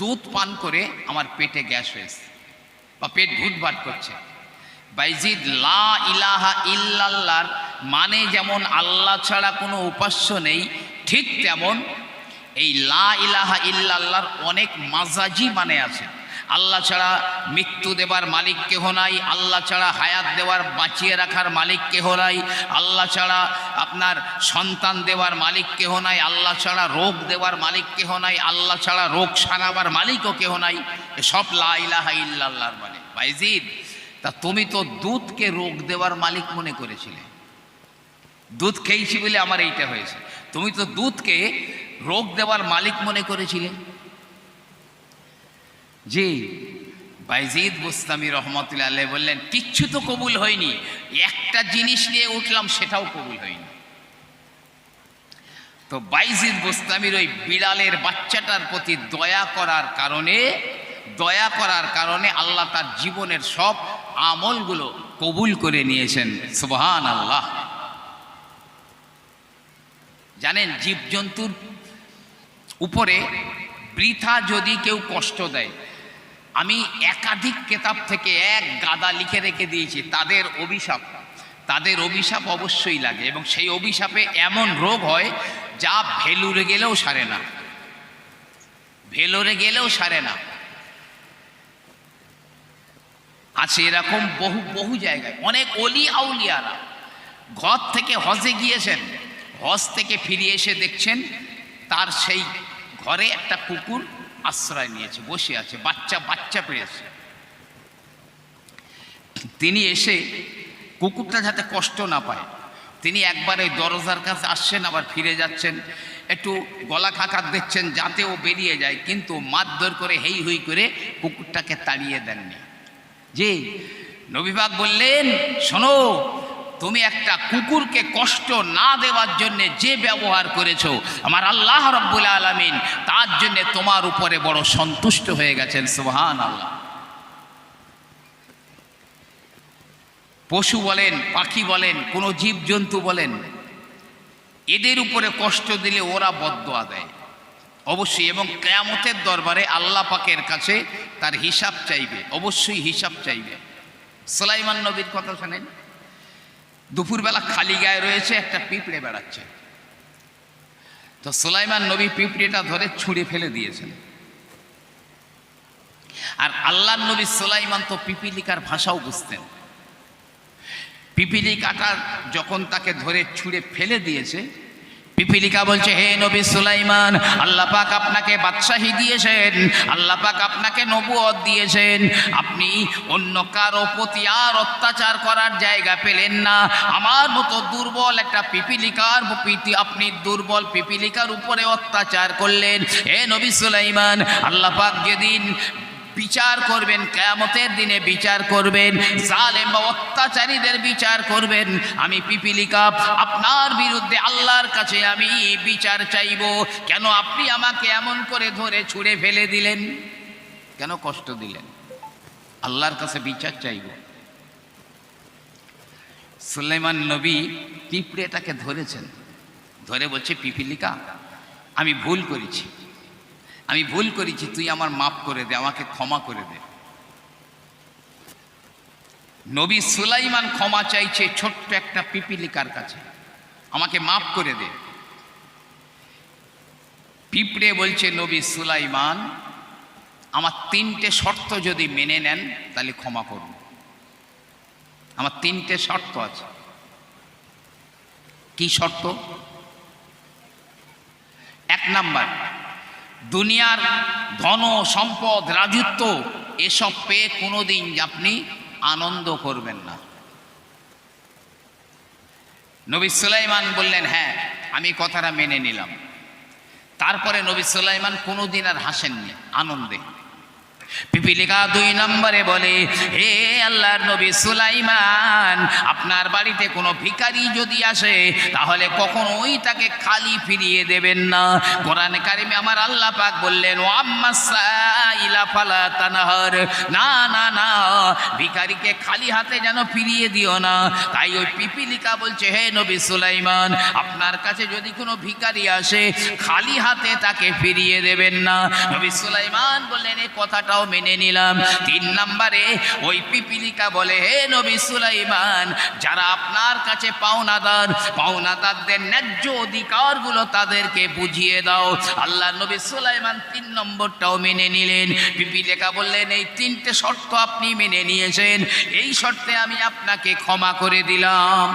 দুধ পান করে আমার পেটে গ্যাস হয়েছে বা পেট ভুটভাট করছে। বাইজিদ লা ইলাহা ইল্লাল্লাহর মানে যেমন আল্লাহ ছাড়া কোনো উপাস্য নেই, ঠিক তেমন এই লা ইলাহা ইল্লাল্লাহর অনেক মাজাজি মানে আছে। আল্লাহ ছাড়া মৃত্যু দেবার মালিক কেহ নাই, আল্লাহ ছাড়া হায়াত দেওয়ার বাঁচিয়ে রাখার মালিক কেহ নাই, আল্লাহ ছাড়া আপনার সন্তান দেওয়ার মালিক কেহ নাই, আল্লাহ ছাড়া রোগ দেওয়ার মালিক কেহ নাই, আল্লাহ ছাড়া রোগ সারাবার মালিকও কেহ নাই। সব লা ইলাহা ইল্লাল্লাহর মানে। বাইজিদ, তা তুমি তো দুধকে রোগ দেওয়ার মালিক মনে করেছিলে, দুধ খেয়েছি বলে আমার এইটা হয়েছে। তুমি তো দুধকে রোগ দেওয়ার মালিক মনে করেছিলে। জি। বাইজিদ বুস্তামি রহমতুল্লাহ আলাইহি বললেন, কিচ্ছু তো কবুল হয়নি, একটা জিনিস নিয়ে উঠলাম সেটাও কবুল হয়নি। তো বাইজিদ বুস্তামির ওই বিড়ালের বাচ্চাটার প্রতি দয়া করার কারণে আল্লাহ তার জীবনের সব আমলগুলো কবুল করে নিয়েছেন। সুবহানাল্লাহ। জানেন, জীবজন্তুর উপরে বৃথা যদি কেউ কষ্ট দেয়, আমি একাধিক কেতাব থেকে এক গাদা লিখে রেখে দিয়েছি, তাদের অভিশাপ অবশ্যই লাগে, এবং সেই অভিশাপে এমন রোগ হয় যা ভেলোরে গেলেও সারে না। আছে এরকম বহু জায়গায়। অনেক অলি আউলিয়ারা ঘর থেকে হজে গিয়েছেন, হজ থেকে ফিরে এসে দেখছেন তার সেই ঘরে একটা কুকুর আশ্রয় নিয়েছে, বসে আছে, বাচ্চা পেয়েছে। তিনি এসে কুকুরটা যাতে কষ্ট না পায়, তিনি একবার ওই দরজার কাছে আসছেন, আবার ফিরে যাচ্ছেন, একটু গলা খাকার দেখছেন যাতে ও বেরিয়ে যায়, কিন্তু মারধর করে হেই হুই করে কুকুরটাকে তাড়িয়ে দেননি। জি। নবী পাক বললেন, শোনো, তুমি একটা কুকুরকে কষ্ট না দেওয়ার জন্য যে ব্যবহার করেছো, আমার আল্লাহ রাব্বুল আলামিন তার জন্য তোমার উপরে বড় সন্তুষ্ট হয়ে গেছেন। সুবহানাল্লাহ। পশু বলেন, পাখি বলেন, কোনো জীবজন্তু বলেন, এদের উপরে কষ্ট দিলে ওরা বদদোয়া দেয় অবশ্যই, এবং কিয়ামতের দরবারে আল্লাহ পাকের কাছে তার হিসাব চাইবে, অবশ্যই হিসাব চাইবে। সুলাইমান নবীর কথা শোনেন। দুপুরবেলা খালি গায়ে রয়েছে, একটা পিঁপড়ে বেড়াচ্ছে। তো সুলাইমান নবী পিঁপড়েটা ধরে ছুঁড়ে ফেলে দিয়েছেন। আর আল্লাহর নবী সুলাইমান তো পিপিলিকার ভাষাও বুঝতেন। পিপিলিকাটা যখন তাকে ধরে ছুঁড়ে ফেলে দিয়েছে, পিপিলিকা বলছে, হে নবী সুলাইমান, আল্লাহ পাক আপনাকে বাদশাহী দিয়েছেন, আল্লাহ পাক আপনাকে নবুয়ত দিয়েছেন, আপনি অন্য কারো প্রতি আর অত্যাচার করার জায়গা পেলেন না। আমার মতো দুর্বল একটা পিপিলিকার প্রতি আপনি দুর্বল পিপিলিকার উপরে অত্যাচার করলেন। হে নবী সুলাইমান, আল্লাহ পাক যেদিন বিচার করবেন, কিয়ামতের দিনে বিচার করবেন, জালেম বা অত্যাচারীদের বিচার করবেন, আমি পিপিলিকা আপনার বিরুদ্ধে আল্লাহর কাছে আমি বিচার চাইব। কেন আপনি আমাকে এমন করে ধরে ছুঁড়ে ফেলে দিলেন, কেন কষ্ট দিলেন? আল্লাহর কাছে বিচার চাইব। সুলাইমান নবী পিঁপড়েটাকে ধরেছেন, ধরে বলছে, পিপিলিকা, আমি ভুল করেছি, তুই আমার মাফ করে দে, আমাকে ক্ষমা করে দে। নবী সুলাইমান ক্ষমা চাইছে ছোট্ট একটা পিপিলিকার কাছে, আমাকে মাফ করে দে। পিঁপড়ে বলছে, নবী সুলাইমান, আমার 3টে শর্ত যদি মেনে নেন তাহলে ক্ষমা করব। আমার 3টে শর্ত আছে। কি শর্ত? নাম্বার, দুনিয়ার ধন সম্পদ রাজত্ব এসব পেয়ে কোনোদিন আপনি আনন্দ করবেন না। নবী সুলাইমান বললেন, হ্যাঁ আমি কথাটা মেনে নিলাম। তারপরে নবী সুলাইমান কোনোদিন আর হাসেননি আনন্দে। পিপিলিকা 2 নম্বরে বলে, হে আল্লাহর নবী সুলাইমান, আপনার বাড়িতে কোনো ভিখারি যদি আসে তাহলে কখনোই তাকে খালি ফিরিয়ে দেবেন না। কোরআনে কারিমে আমার আল্লাহ পাক বললেন, ও আম্মাসাইলা ফালা তানহার, না না না, ভিখারিকে খালি হাতে যেন ফিরিয়ে দিও না। তাই ওই পিপিলিকা বলছে, হে নবী সুলাইমান, আপনার কাছে যদি কোনো ভিখারি আসে খালি হাতে তাকে ফিরিয়ে দেবেন না। নবী সুলাইমান বললেন, এই কথাটা মেনে নিলাম। 3 নম্বরে ওই পিপিলিকা বলে, হে নবী সুলাইমান, যারা আপনার কাছে পাওনাদারদের ন্যায্য অধিকারগুলো তাদেরকে বুঝিয়ে দাও। আল্লাহ নবী সুলাইমান 3 নম্বরটাও মেনে নিলেন। পিপিলিকা বললেন, এই 3টে শর্ত আপনি মেনে নিয়েছেন, এই শর্তে আমি আপনাকে ক্ষমা করে দিলাম।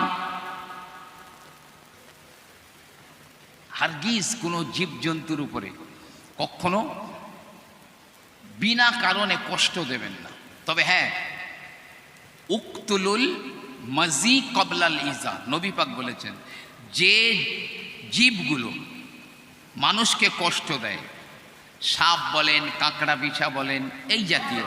হারগিজ কোনো জীবজন্তুর উপরে কখনো বিনা কারণে কষ্ট দেবেন না। তবে হ্যাঁ, উক্তুলুল মাজি কবলাল ইজা, নবী পাক বলেছেন, যে জীবগুলো মানুষকে কষ্ট দেয়, সাপ বলেন, কাঁকড়া বিছা বলেন, এই জাতীয়,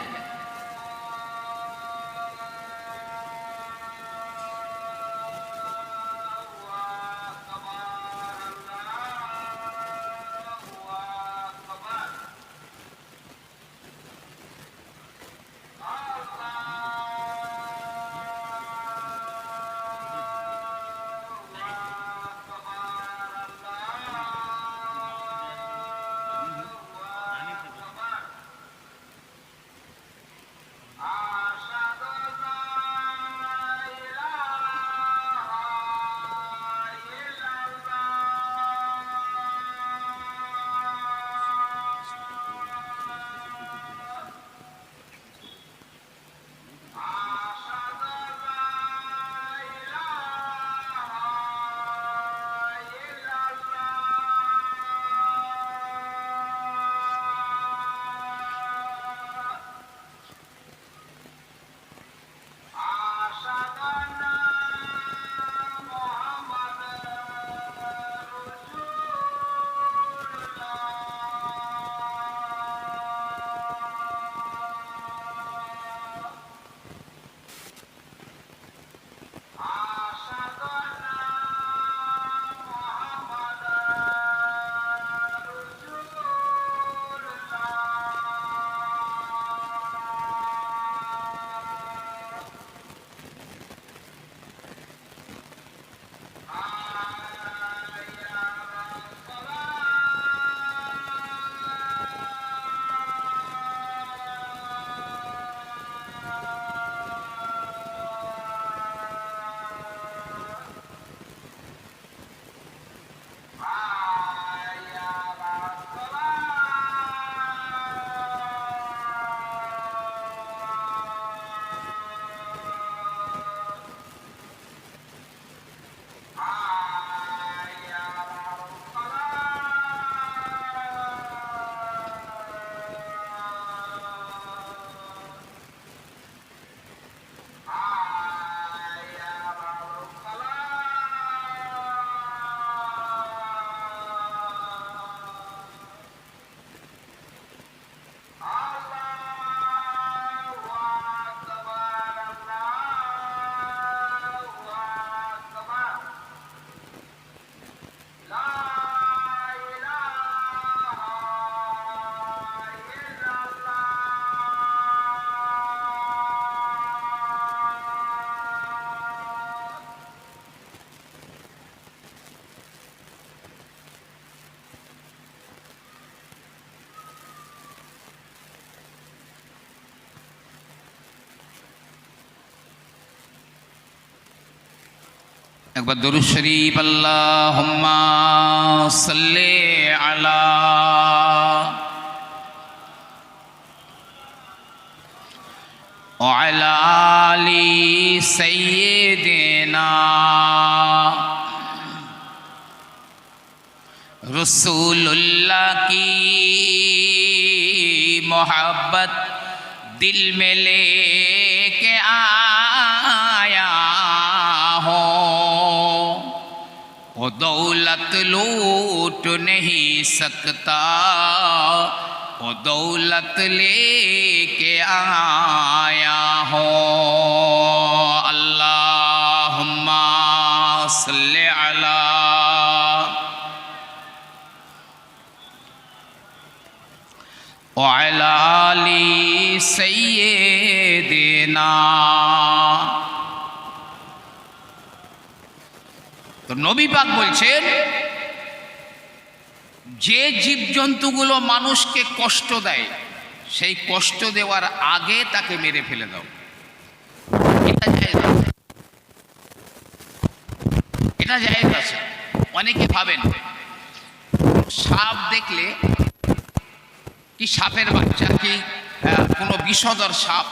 একবার দরুদ শরীফ, আল্লাহুম্মা সাল্লি আলা ওয়া আলা আলি সাইয়্যিদিনা रसूलुल्लाह की मोहब्बत दिल में लेके आया हो, वो दौलत लूट नहीं सकता, वो दौलत लेके आया हो। अल्लाहुम्मा सल्ले अला व अला आली सय्यिदिना। তো নবী পাক বলছেন, যে জীবজন্তুগুলো মানুষকে কষ্ট দেয় সেই কষ্ট দেওয়ার আগে তাকে মেরে ফেলে দাও। এটা জায়েজ আছে, এটা জায়েজ আছে। অনেকে ভাবেন সাপ দেখলে কি সাপের বাচ্চা কি কোনো বিষধর সাপ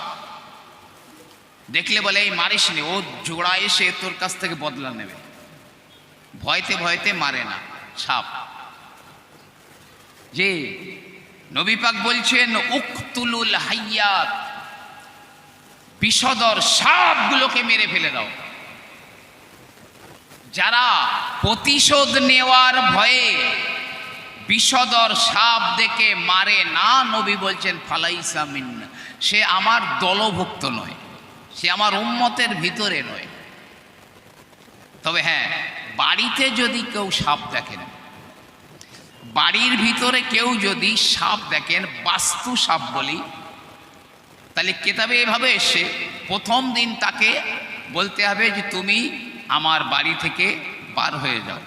দেখলে বলে এই মারিস নি, ও জোড়া এসে তোর কাছ থেকে বদলা নেবে, ভয়তে ভয়তে মারে না সাপ। যে নবী পাক বলছেন উকতুলুল হাইয়াত, বিষধর সাপগুলোকে মেরে ফেলে দাও। যারা প্রতিশোধ নেওয়ার ভয়ে বিষধর সাপ দেখে মারে না, নবী বলছেন ফালাইসা মিন্না, সে আমার দলভুক্ত নয়, সে আমার উম্মতের ভিতরে নয়। তবে হ্যাঁ, বাড়িতে যদি কেউ সাপ দেখেন, বাড়ির ভিতরে কেউ যদি সাপ দেখেন, বাস্তু সাপ বলি, তাহলে কেতাবে এভাবে এসে প্রথম দিন তাকে বলতে হবে যে তুমি আমার বাড়ি থেকে বার হয়ে যাও।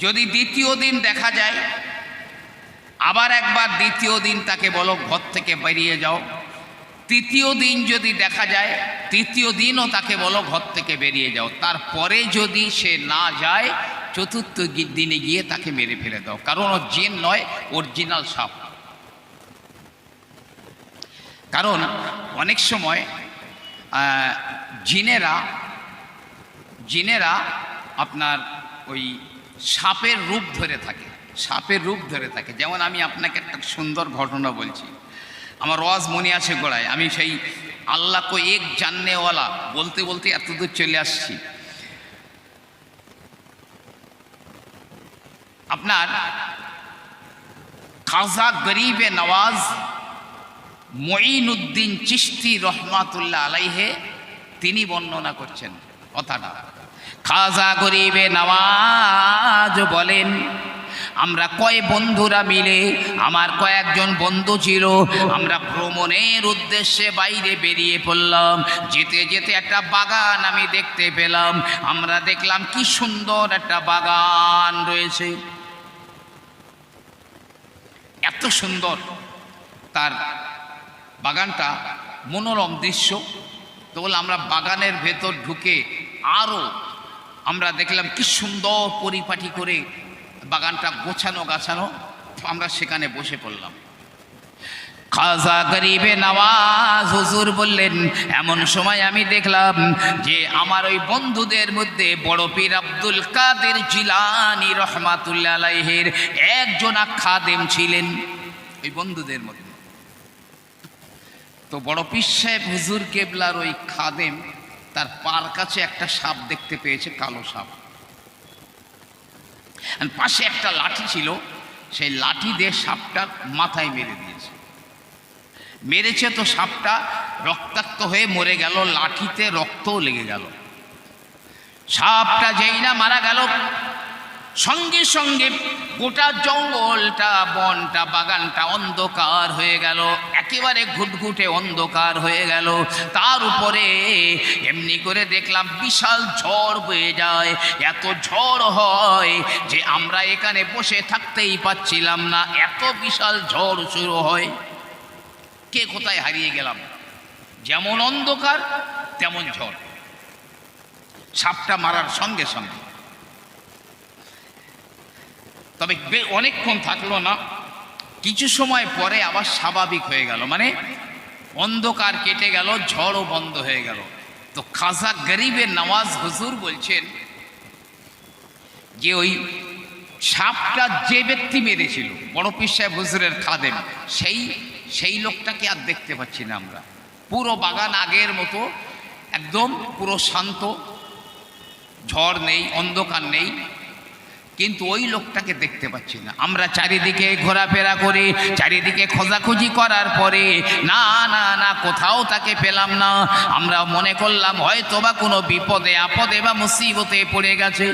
যদি দ্বিতীয় দিন দেখা যায়, আবার একবার দ্বিতীয় দিন তাকে বলো ঘর থেকে বেরিয়ে যাও। তৃতীয় দিন যদি দেখা যায়, তৃতীয় দিনও তাকে বলো ঘর থেকে বেরিয়ে যাও। তারপরে যদি সে না যায়, চতুর্থ দিনে গিয়ে তাকে মেরে ফেলে দাও, কারণ ও জিন নয়, অরিজিনাল সাপ। কারণ অনেক সময় জিনেরা আপনার ওই সাপের রূপ ধরে থাকে, সাপের রূপ ধরে থাকে। যেমন আমি আপনাকে একটা সুন্দর ঘটনা বলছি, আমার ওয়াজ মনে আছে গোড়ায়, আমি সেই আল্লাহ কো এক জাননেওয়ালা বলতে বলতে এতদূর চলে আসছি। আপনার খাজা গরিবে নওয়াজ মঈনুদ্দিন চিশতি রহমাতুল্লাহ আলাইহে তিনি বর্ণনা করছেন কথাটা। খাজা গরিবে নওয়াজ বলেন, আমরা কয় বন্ধুরা মিলে, আমার কয়েকজন বন্ধু ছিল, আমরা ভ্রমণের উদ্দেশ্যে বাইরে বেরিয়ে পড়লাম। যেতে যেতে একটা বাগান আমি দেখতে পেলাম। আমরা দেখলাম কি সুন্দর একটা বাগান রয়েছে, এত সুন্দর তার বাগানটা, মনোরম দৃশ্য। তো বলে আমরা বাগানের ভেতর ঢুকে আরও আমরা দেখলাম কি সুন্দর পরিপাটি করে বাগানটা গোছানো গাছানো। আমরা সেখানে বসে পড়লাম। খাজা গরিবে নওয়াজ হুজুর বললেন, এমন সময় আমি দেখলাম যে আমার ওই বন্ধুদের মধ্যে বড় পীর আব্দুল কাদের জিলানী রহমাতুল্লাহ আলাইহির একজন খাদেম ছিলেন ওই বন্ধুদের মধ্যে। তো বড় পীর সাহেব হুজুর কেবলার ওই খাদেম তার পার কাছে একটা সাপ দেখতে পেয়েছে, কালো সাপ। পাশে একটা লাঠি ছিল, সেই লাঠি দিয়ে সাপটার মাথায় মেরে দিয়েছে। মেরেছে তো সাপটা রক্তাক্ত হয়ে মরে গেল, লাঠিতে রক্তও লেগে গেল। সাপটা যেই না মারা গেল, সঙ্গে সঙ্গে গোটা জঙ্গলটা, বনটা, বাগানটা অন্ধকার হয়ে গেল, একেবারে ঘুটঘুটে অন্ধকার হয়ে গেল। তার উপরে এমনি করে দেখলাম বিশাল ঝড় বয়ে যায়। এত ঝড় হয় যে আমরা এখানে বসে থাকতেই পাচ্ছিলাম না, এত বিশাল ঝড় শুরু হয়। কে কোথায় হারিয়ে গেলাম, যেমন অন্ধকার তেমন ঝড়। সাপটা মারার সঙ্গে সঙ্গে, তবে অনেকক্ষণ থাকলো না, কিছু সময় পরে আবার স্বাভাবিক হয়ে গেল, মানে অন্ধকার কেটে গেল, ঝড়ও বন্ধ হয়ে গেল। তো খাজা গরিবে নওয়াজ হুজুর বলছেন যে ওই সাপটা যে ব্যক্তি মেরেছিল বড় পীর সাহেব হুজুরের খাদেম, সেই লোকটাকে আর দেখতে পাচ্ছি না আমরা। পুরো বাগান আগের মতো একদম পুরো শান্ত, ঝড় নেই, অন্ধকার নেই, কিন্তু ওই লোকটাকে দেখতে পাচ্ছি না। আমরা চারিদিকে ঘোরাফেরা করে, চারিদিকে খোঁজাখুঁজি করার পরে না না না কোথাও তাকে পেলাম না। আমরা মনে করলাম হয়তো বা কোনো বিপদে আপদে বা মুসিবতে পড়ে গেছে,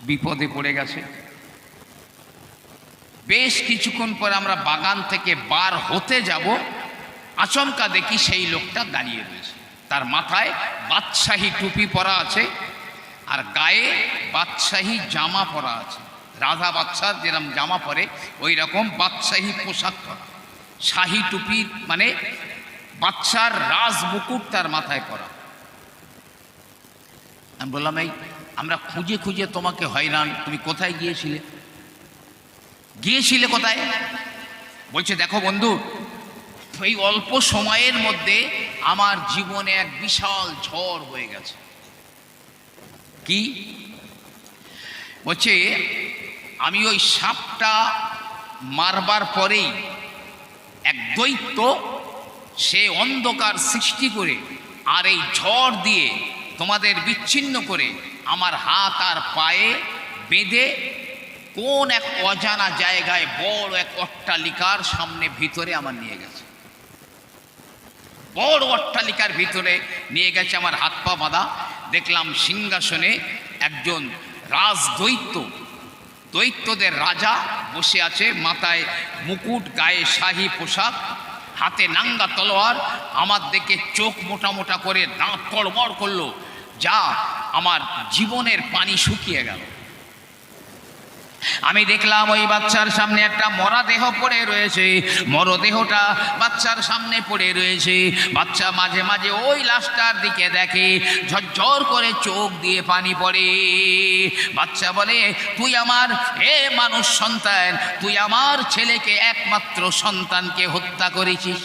বিপদে পড়ে গেছে। বেশ কিছুক্ষণ পর আমরা বাগান থেকে বার হতে যাব, আচমকা দেখি সেই লোকটা দাঁড়িয়ে রয়েছে। তার মাথায় বাদশাহী টুপি পরা আছে আর গায়ে বাদশাহী জামা পরা আছে। রাজা বাদশাহ যেরকম জামা পরে ওই রকম বাদশাহী পোশাক পরা, শাহী টুপি মানে বাদশার রাজ মুকুট তার মাথায় পরা। আমি বললাম, এই আমরা খুঁজে খুঁজে তোমাকে হয়রান, তুমি কোথায় গিয়েছিলে? গিয়েছিলে কোথায়? বলছে, দেখো বন্ধু, এই অল্প সময়ের মধ্যে আমার জীবনে এক বিশাল ঝড় হয়ে গেছে। কি? বলছে, আমি ওই সাপটা মারবার পরেই এক দৈত্য সে অন্ধকার সৃষ্টি করে আর এই ঝড় দিয়ে তোমাদের বিচ্ছিন্ন করে আমার হাত আর পায়ে বেঁধে কোন এক অজানা জায়গায় বড় এক অট্টালিকার সামনে ভিতরে আমার নিয়ে গেছে। বড় অট্টালিকার ভিতরে নিয়ে গেছে, আমার হাত পা বাঁধা। দেখলাম সিংহাসনে একজন রাজদৈত্য, দৈত্যদের রাজা বসে আছে, মাথায় মুকুট, গায়ে শাহী পোশাক, হাতে নাঙ্গা তলোয়ার। আমার দেখে চোখ মোটা মোটা করে দাঁত কড়মড় করলো, যা আমার জীবনের পানি শুকিয়ে গেল। আমি দেখলাম ওই বাচ্চার সামনে একটা মরা দেহ পড়ে রয়েছে, মরদেহটা বাচ্চার সামনে পড়ে রয়েছে। বাচ্চা মাঝে মাঝে ওই লাশটার দিকে দেখে, ঝরঝর করে চোখ দিয়ে পানি পড়ে। বাচ্চা বলে, তুই আমার মানুষ সন্তান, তুই আমার ছেলেকে, একমাত্র সন্তানকে হত্যা করেছিস,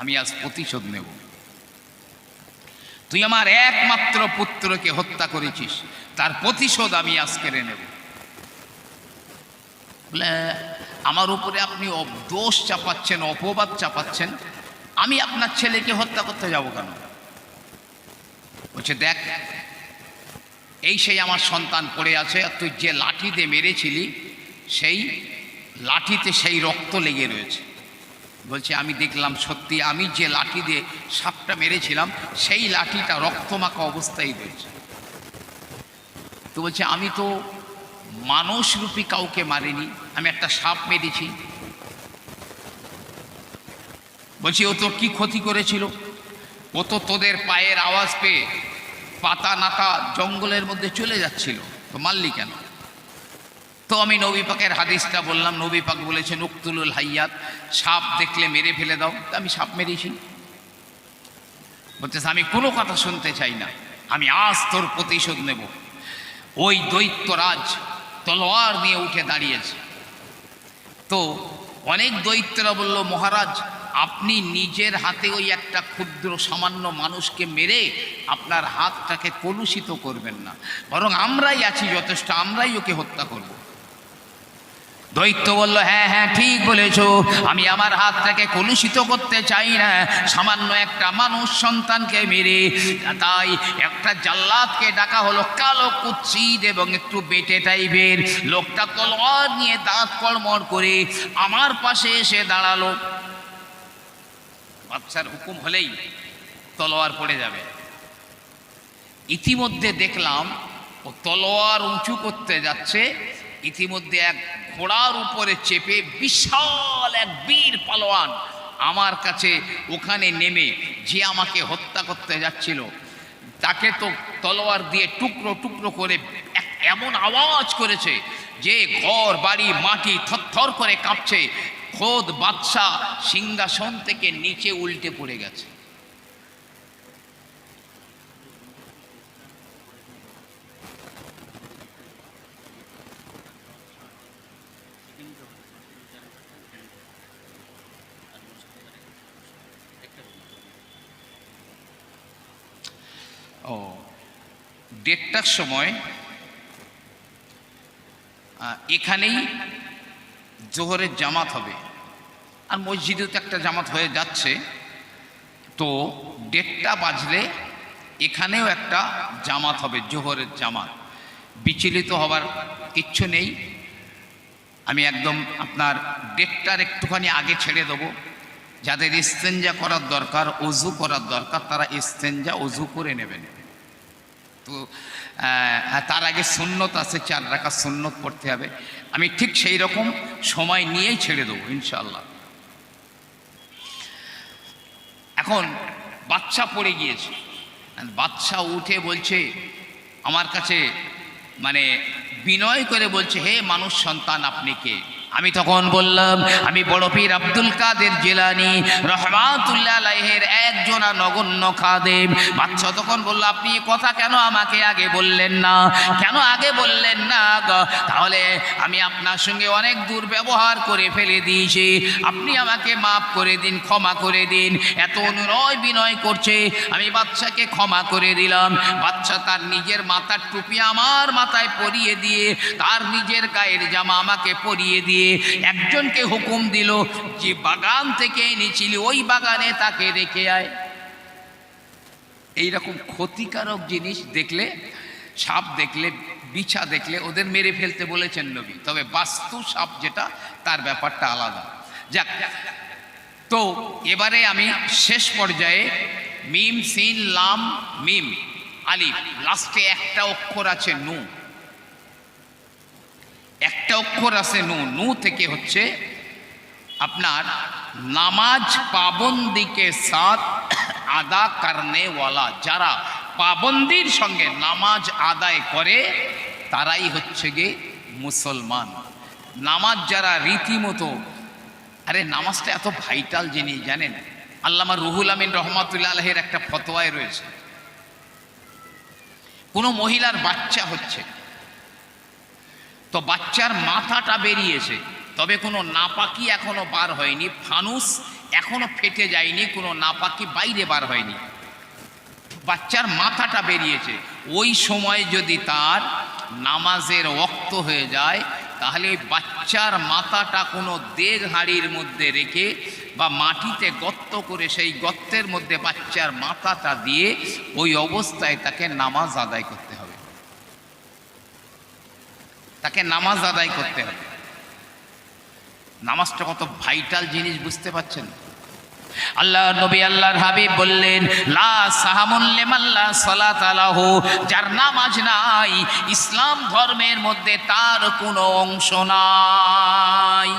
আমি আজ প্রতিশোধ নেব। তুই আমার একমাত্র পুত্রকে হত্যা করেছিস, তার প্রতিশোধ আমি আজ কেড়ে নেব। বলে, আমার উপরে আপনি দোষ চাপাচ্ছেন, অপবাদ চাপাচ্ছেন, আমি আপনার ছেলেকে হত্যা করতে যাব কেন? বলছে, দেখ, এই সেই আমার সন্তান পড়ে আছে, আর তুই যে লাঠি দিয়ে মেরেছিলি সেই লাঠিতে সেই রক্ত লেগে রয়েছে। বলছে, আমি দেখলাম সত্যি আমি যে লাঠি দিয়ে সাপটা মেরেছিলাম সেই লাঠিটা রক্তমাখা অবস্থায় রয়েছে। তো বলছে, আমি তো মানুষরূপী কাউকে মারিনি, আমি একটা সাপ মেরেছি। বলছি, ও তো কি ক্ষতি করেছিল? ও তো তোদের পায়ের আওয়াজ পেয়ে পাতা নাতা জঙ্গলের মধ্যে চলে যাচ্ছিল, তো মারলি কেন? তো আমি নবী পাকের হাদিসটা বললাম। নবী পাক বলেছেন, উকতুলুল হাইয়াত, সাপ দেখলে মেরে ফেলে দাও। আমি সাপ মেরেছি। বলতেছে, আমি কোনো কথা শুনতে চাই না, আমি আজ তোর প্রতিশোধ নেব। ওই দৈত্যরাজ তলোয়ার নিয়ে উঠে দাঁড়িয়েছে। তো অনেক দৈত্যরা বলল, মহারাজ, আপনি নিজের হাতে ওই একটা ক্ষুদ্র সামান্য মানুষকে মেরে আপনার হাতটাকে কলুষিত করবেন না, বরং আমরাই আছি যথেষ্ট, আমরাই ওকে হত্যা করব। দৈত্য বলল, হ্যাঁ হ্যাঁ ঠিক বলেছ, আমি আমার হাতটাকে কলুষিত করতে চাই না সামান্য একটা মানুষ সন্তানকে মেরে। তাই একটা জাল্লাদকে ডাকা হলো, কালো কুৎসিত এবং একটু বেটে টাইপের। লোকটা তলোয়ার নিয়ে দাঁত কড়মড় করে আমার পাশে এসে দাঁড়ালো। বাচ্চার হুকুম হলেই তলোয়ার পড়ে যাবে। ইতিমধ্যে দেখলাম ও তলোয়ার উঁচু করতে যাচ্ছে, ইতিমধ্যে এক ঘোড়ার উপরে চেপে বিশাল এক বীর পালোয়ান আমার কাছে ওখানে নেমে যে আমাকে হত্যা করতে যাচ্ছিল, তাকে তো তলোয়ার দিয়ে টুকরো টুকরো করে এমন আওয়াজ করেছে যে ঘর বাড়ি মাটি থরথর করে কাঁপছে। খোদ বাদশাহ সিংহাসন থেকে নিচে উল্টে পড়ে গেছে। ও 1:30টার সময় এখানেই জোহরের জামাত হবে, আর মসজিদেও তো একটা জামাত হয়ে যাচ্ছে, তো 1:30টা বাজলে এখানেও একটা জামাত হবে, জোহরের জামাত। বিচলিত হবার কিচ্ছু নেই, আমি একদম আপনার 1:30টার একটুখানি আগে ছেড়ে দেবো। যাদের ইস্তেঞ্জা করার দরকার, অজু করার দরকার, তারা ইস্তেঞ্জা অজু করে নেবেন। তো তার আগে সুন্নত আছে, 4 রাকাত সুন্নত পড়তে হবে। আমি ঠিক সেই রকম সময় নিয়েই ছেড়ে দেবো ইনশাআল্লাহ। এখন বাচ্চা পড়ে গিয়েছে, বাচ্চা উঠে বলছে আমার কাছে, মানে বিনয় করে বলছে, হে মানুষ সন্তান আপনি কে? আমি তখন বললাম আমি বড় পীর আব্দুল কাদের জিলানী রহমাতুল্লাহ আলাইহির একজন নগণ্য খাদেম। বাচ্চা তখন বলল, আপনি কথা কেন আমাকে আগে বললেন না, কেন আগে বললেন না? তাহলে আমি আপনার সঙ্গে অনেক দুর্ব্যবহার করে ফেলে দিয়েছি, আপনি আমাকে মাফ করে দিন, ক্ষমা করে দিন। এত অনুনয় বিনয় করছে, আমি বাচ্চাকে ক্ষমা করে দিলাম। বাচ্চা তার নিজের মাথার টুপি আমার মাথায় পরিয়ে দিয়ে, তার নিজের গায়ের জামা আমাকে পরিয়ে দিয়ে একজনকে হুকুম দিল, যে বাগান থেকে এনেছিলি ওই বাগানে তাকে রেখে আয়। এইরকম ক্ষতিকারক জিনিস দেখলে, সাপ দেখলে, বিছা দেখলে ওদের মেরে ফেলতে বলেছেন নবী, তবে বাস্তু সাপ যেটা, তার ব্যাপারটা আলাদা। যাক, তো এবারে আমি শেষ পর্যায়ে মিম সিন লাম মিম আলিফ, লাস্টে একটা অক্ষর আছে নু, একটা অক্ষর আছে নু। নু থেকে হচ্ছে আপনার নামাজ পাবন্দিকে সাথ আদা করনে ওয়ালা, যারা পাবন্দির সঙ্গে নামাজ আদায় করে তারাই হচ্ছে গে মুসলমান। নামাজ যারা রীতিমতো, আরে নামাজটা এত ভাইটাল জিনিস জানেন, আল্লামা রুহুল আমিন রহমাতুল্লাহ আলাইহির একটা ফতোয়ায় রয়েছে, কোনো মহিলার বাচ্চা হচ্ছে, তো বাচ্চার মাথাটা বেরিয়েছে, তবে কোনো নাপাকি এখনো বার হয়নি, ফানুস এখনো ফেটে যায়নি, কোনো নাপাকি বাইরে বার হয়নি, বাচ্চার মাথাটা বেরিয়েছে। ওই সময় যদি তার নামাজের ওয়াক্ত হয়ে যায়, তাহলে বাচ্চার মাথাটা কোনো দেগ হাঁড়ির মধ্যে রেখে বা মাটিতে গর্ত করে সেই গর্তের মধ্যে বাচ্চার মাথাটা দিয়ে ওই অবস্থায় তাকে নামাজ আদায় করতে হবে, তাকে নামাজ আদায় করতে হবে। নামাজটা কত ভাইটাল জিনিস বুঝতে পারছেন? আল্লাহ নবী আল্লাহর হাবিব বললেন, লা সাহামুন লিমান লা সালাতা লাহু, যার নামাজ নাই ইসলাম ধর্মের মধ্যে তার কোনো অংশ নাই।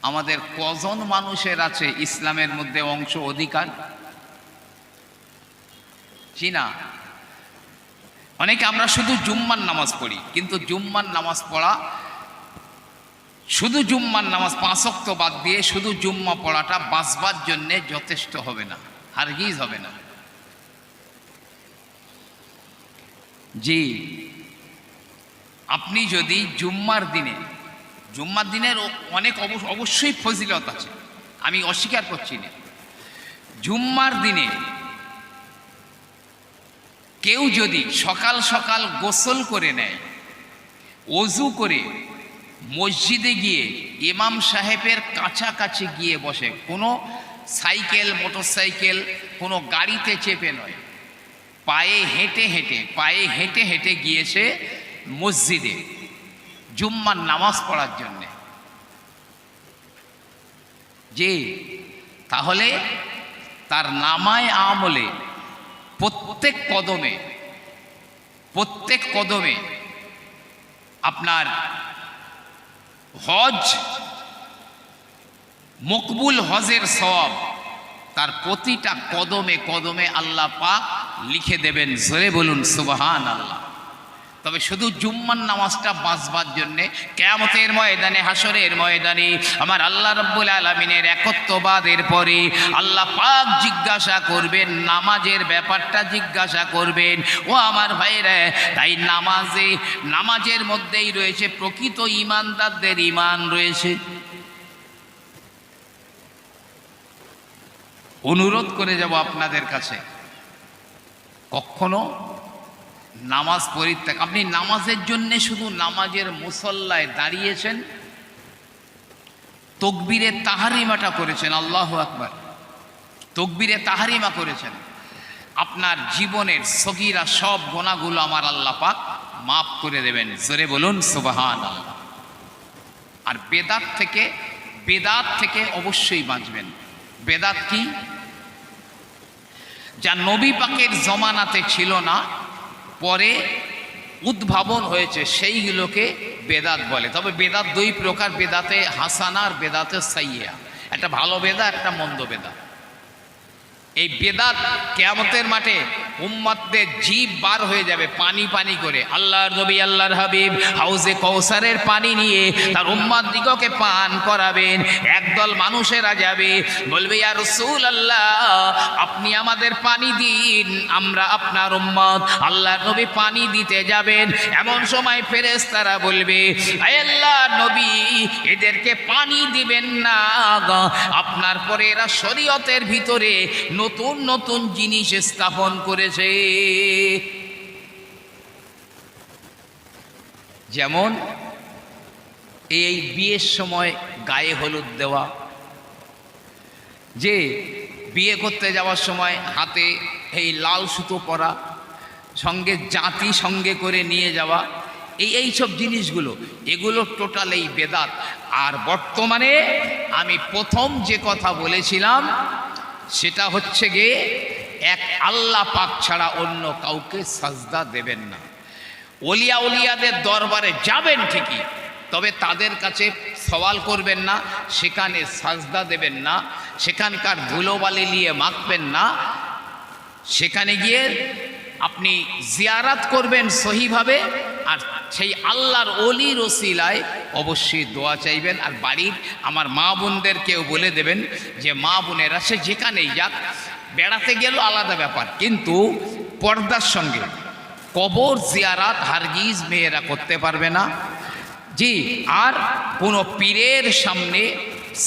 আমাদের কজন মানুষের আছে ইসলামের মধ্যে অংশ অধিকার? চিনা অনেকে আমরা শুধু জুম্মার নামাজ পড়ি, কিন্তু জুম্মার নামাজ পড়া, শুধু জুম্মার নামাজ 5 ওয়াক্ত বাদ দিয়ে শুধু জুম্মা পড়াটা বাঁচবার জন্যে যথেষ্ট হবে না, হারগিজ হবে না। জি, আপনি যদি জুম্মার দিনের অনেক অবশ্যই ফজিলত আছে, আমি অস্বীকার করছি না। জুম্মার দিনে কেউ যদি সকাল সকাল গোসল করে নেয়, ওযু করে মসজিদে গিয়ে ইমাম সাহেবের কাছাকাছি গিয়ে বসে, কোনো সাইকেল মোটরসাইকেল কোনো গাড়িতে চেপে নয়, পায়ে হেঁটে হেঁটে গিয়েছে মসজিদে জুম্মার নামাজ পড়ার জন্যে, যে তাহলে তার নামায় আমলে প্রত্যেক কদমে আপনার হজ, মকবুল হজের সওয়াব তার প্রতিটা কদমে কদমে আল্লাহ পাক লিখে দেবেন। জোরে বলুন সুবহানাল্লাহ। তবে শুধু জুম্মার নামাজটা বাঁচবার জন্যে কিয়ামতের ময়দানে, হাসরের ময়দানে আমার আল্লাহ রাব্বুল আলামিনের একত্ববাদের পরে আল্লাহ পাক জিজ্ঞাসা করবেন, নামাজের ব্যাপারটা জিজ্ঞাসা করবেন। ও আমার ভাইরা, তাই নামাজের মধ্যেই রয়েছে প্রকৃত ঈমানদারদের ঈমান রয়েছে। অনুরোধ করে যাব আপনাদের কাছে, কখনো নামাজ পরিত্যাগ, আপনি নামাজের জন্যে শুধু নামাজের মুসল্লায় দাঁড়িয়েছেন, তকবীরে তাহারিমাটা করেছেন, আল্লাহু আকবার, তকবীরে তাহারিমা করেছেন, আপনার জীবনের সগীরা সব গুনাহগুলো আমার আল্লাহ পাক মাফ করে দেবেন। জোরে বলুন সুবহানাল্লাহ। আর বেদাত থেকে অবশ্যই বাঁচবেন। বেদাত কি? যা নবী পাকের জমানাতে ছিল না, পরে উদ্ভাবন হয়েছে, সেইগুলোকে বেদাত বলে। তবে বেদাত দুই প্রকার, বেদাতে হাসানা আর বেদাতে সাইয়্যা। একটা ভালো বেদাত, একটা মন্দ বেদাত। এই বেদাত কিয়ামতের মাঠে উম্মতদের জিভ বার হয়ে যাবে পানি পানি করে। আল্লাহর নবী আল্লাহর হাবিব হাউজে কৌসারের পানি নিয়ে তার উম্মত দিগকে পান করাবেন। একদল মানুষেরা যাবে, বলবে ইয়া রাসূলুল্লাহ, আপনি আমাদের পানি দিন, আমরা আপনার উম্মত। আল্লাহর নবী পানি দিতে যাবেন, এমন সময় ফেরেশতারা বলবে, হে আল্লাহর নবী, এদেরকে পানি দিবেন না, আপনার পরে এরা শরীয়তের ভিতরে নতুন নতুন জিনিস স্থাপন করেছে। যেমন এই বিয়ের সময় গায়ে হলুদ দেওয়া, যে বিয়ে করতে যাওয়ার সময় হাতে এই লাল সুতো পরা, সঙ্গে জাতি সঙ্গে করে নিয়ে যাওয়া, এইসব জিনিসগুলো, এগুলো টোটাল এই বেদাত। আর বর্তমানে আমি প্রথম যে কথা বলেছিলাম সেটা হচ্ছে গিয়ে এক আল্লাহ পাক ছাড়া অন্য কাউকে সাজদা দেবেন না। ওলিয়াদের দরবারে যাবেন ঠিকই, তবে তাদের কাছে সওয়াল করবেন না, সেখানে সাজদা দেবেন না, সেখানকার ধুলোবালি নিয়ে মাখবেন না, সেখানে গিয়ে আপনি জিয়ারাত করবেন সহিভাবে, আর সেই আল্লাহর অলির ওসিলায় অবশ্যই দোয়া চাইবেন। আর বাড়ির আমার মা বোনদেরকেও বলে দেবেন যে মা বোনেরা সে যেখানেই যাক, বেড়াতে গেল আলাদা ব্যাপার, কিন্তু পর্দার সঙ্গে কবর জিয়ারাত হারগিজ মেয়েরা করতে পারবে না। জি, আর কোনো পীরের সামনে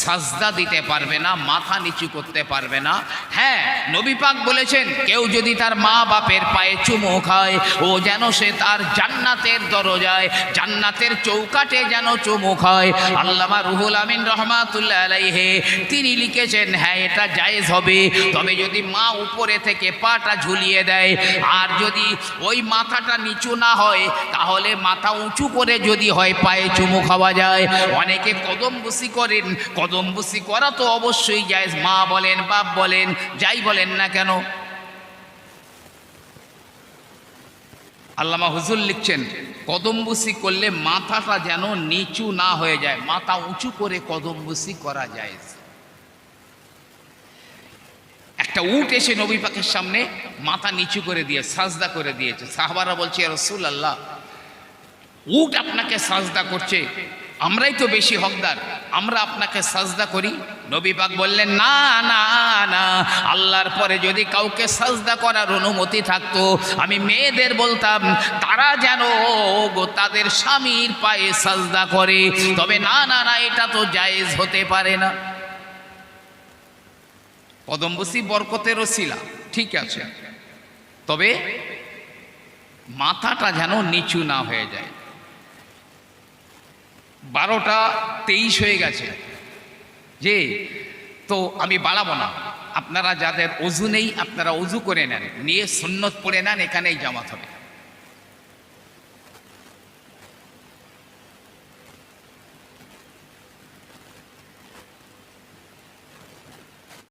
সাজদা দিতে পারবে না, মাথা নিচু করতে পারবে না। হ্যাঁ, নবী পাক বলেছেন, কেউ যদি তার মা বাপের পায়ে চুমো খায়, ও যেন সে তার জান্নাতের দরজায়, জান্নাতের চৌকাঠে যেন চুমো খায়। আল্লামা রুহুল আমিন রহমাতুল্লাহ আলাইহি তিনি লিখেছেন, হ্যাঁ এটা জায়েজ হবে, তবে যদি মা উপরে থেকে পাটা ঝুলিয়ে দেয়, আর যদি ওই মাথাটা নিচু না হয়, তাহলে মাথা উঁচু করে যদি হয় পায়ে চুমো খাওয়া যায়। অনেকে কদম বসি করেন, কদম বসি করা তো অবশ্যই জায়েজ, মা বলেন বাপ বলেন যাই বলেন না কেন। আল্লামা হুজুর লিখছেন, কদম বসি করলে মাথাটা যেন নিচু না হয়ে যায়, মাথা উঁচু করে কদম বসি করা জায়েজ। একটা উট এসে নবী পাকের সামনে মাথা নিচু করে দিয়ে সাজদা করে দিয়েছে। সাহাবারা বলছে, ইয়া রাসূলুল্লাহ, উট আপনাকে সাজদা করছে, আমরাই তো বেশি হকদার, আমরা আপনাকে সাজদা করি। নবী পাক বললেন, না না না, আল্লাহর পরে যদি কাউকে সাজদা করার অনুমতি থাকতো, আমি মেয়েদের বলতাম তারা যেন তাদের স্বামীর পায়ে সাজদা করে, তবে না না না, এটা তো জায়েজ হতে পারে না। কদমবসি বরকতের ওসিলা, ঠিক আছে, তবে মাথাটা যেন নিচু না হয়ে যায়। 12:23 হয়ে গেছে, যে তো আমি বাড়াবো না, আপনারা যাদের অজু নেই আপনারা অজু করে নেন, নিয়ে সুন্নত পড়ে নেন, এখানেই জামাত হবে।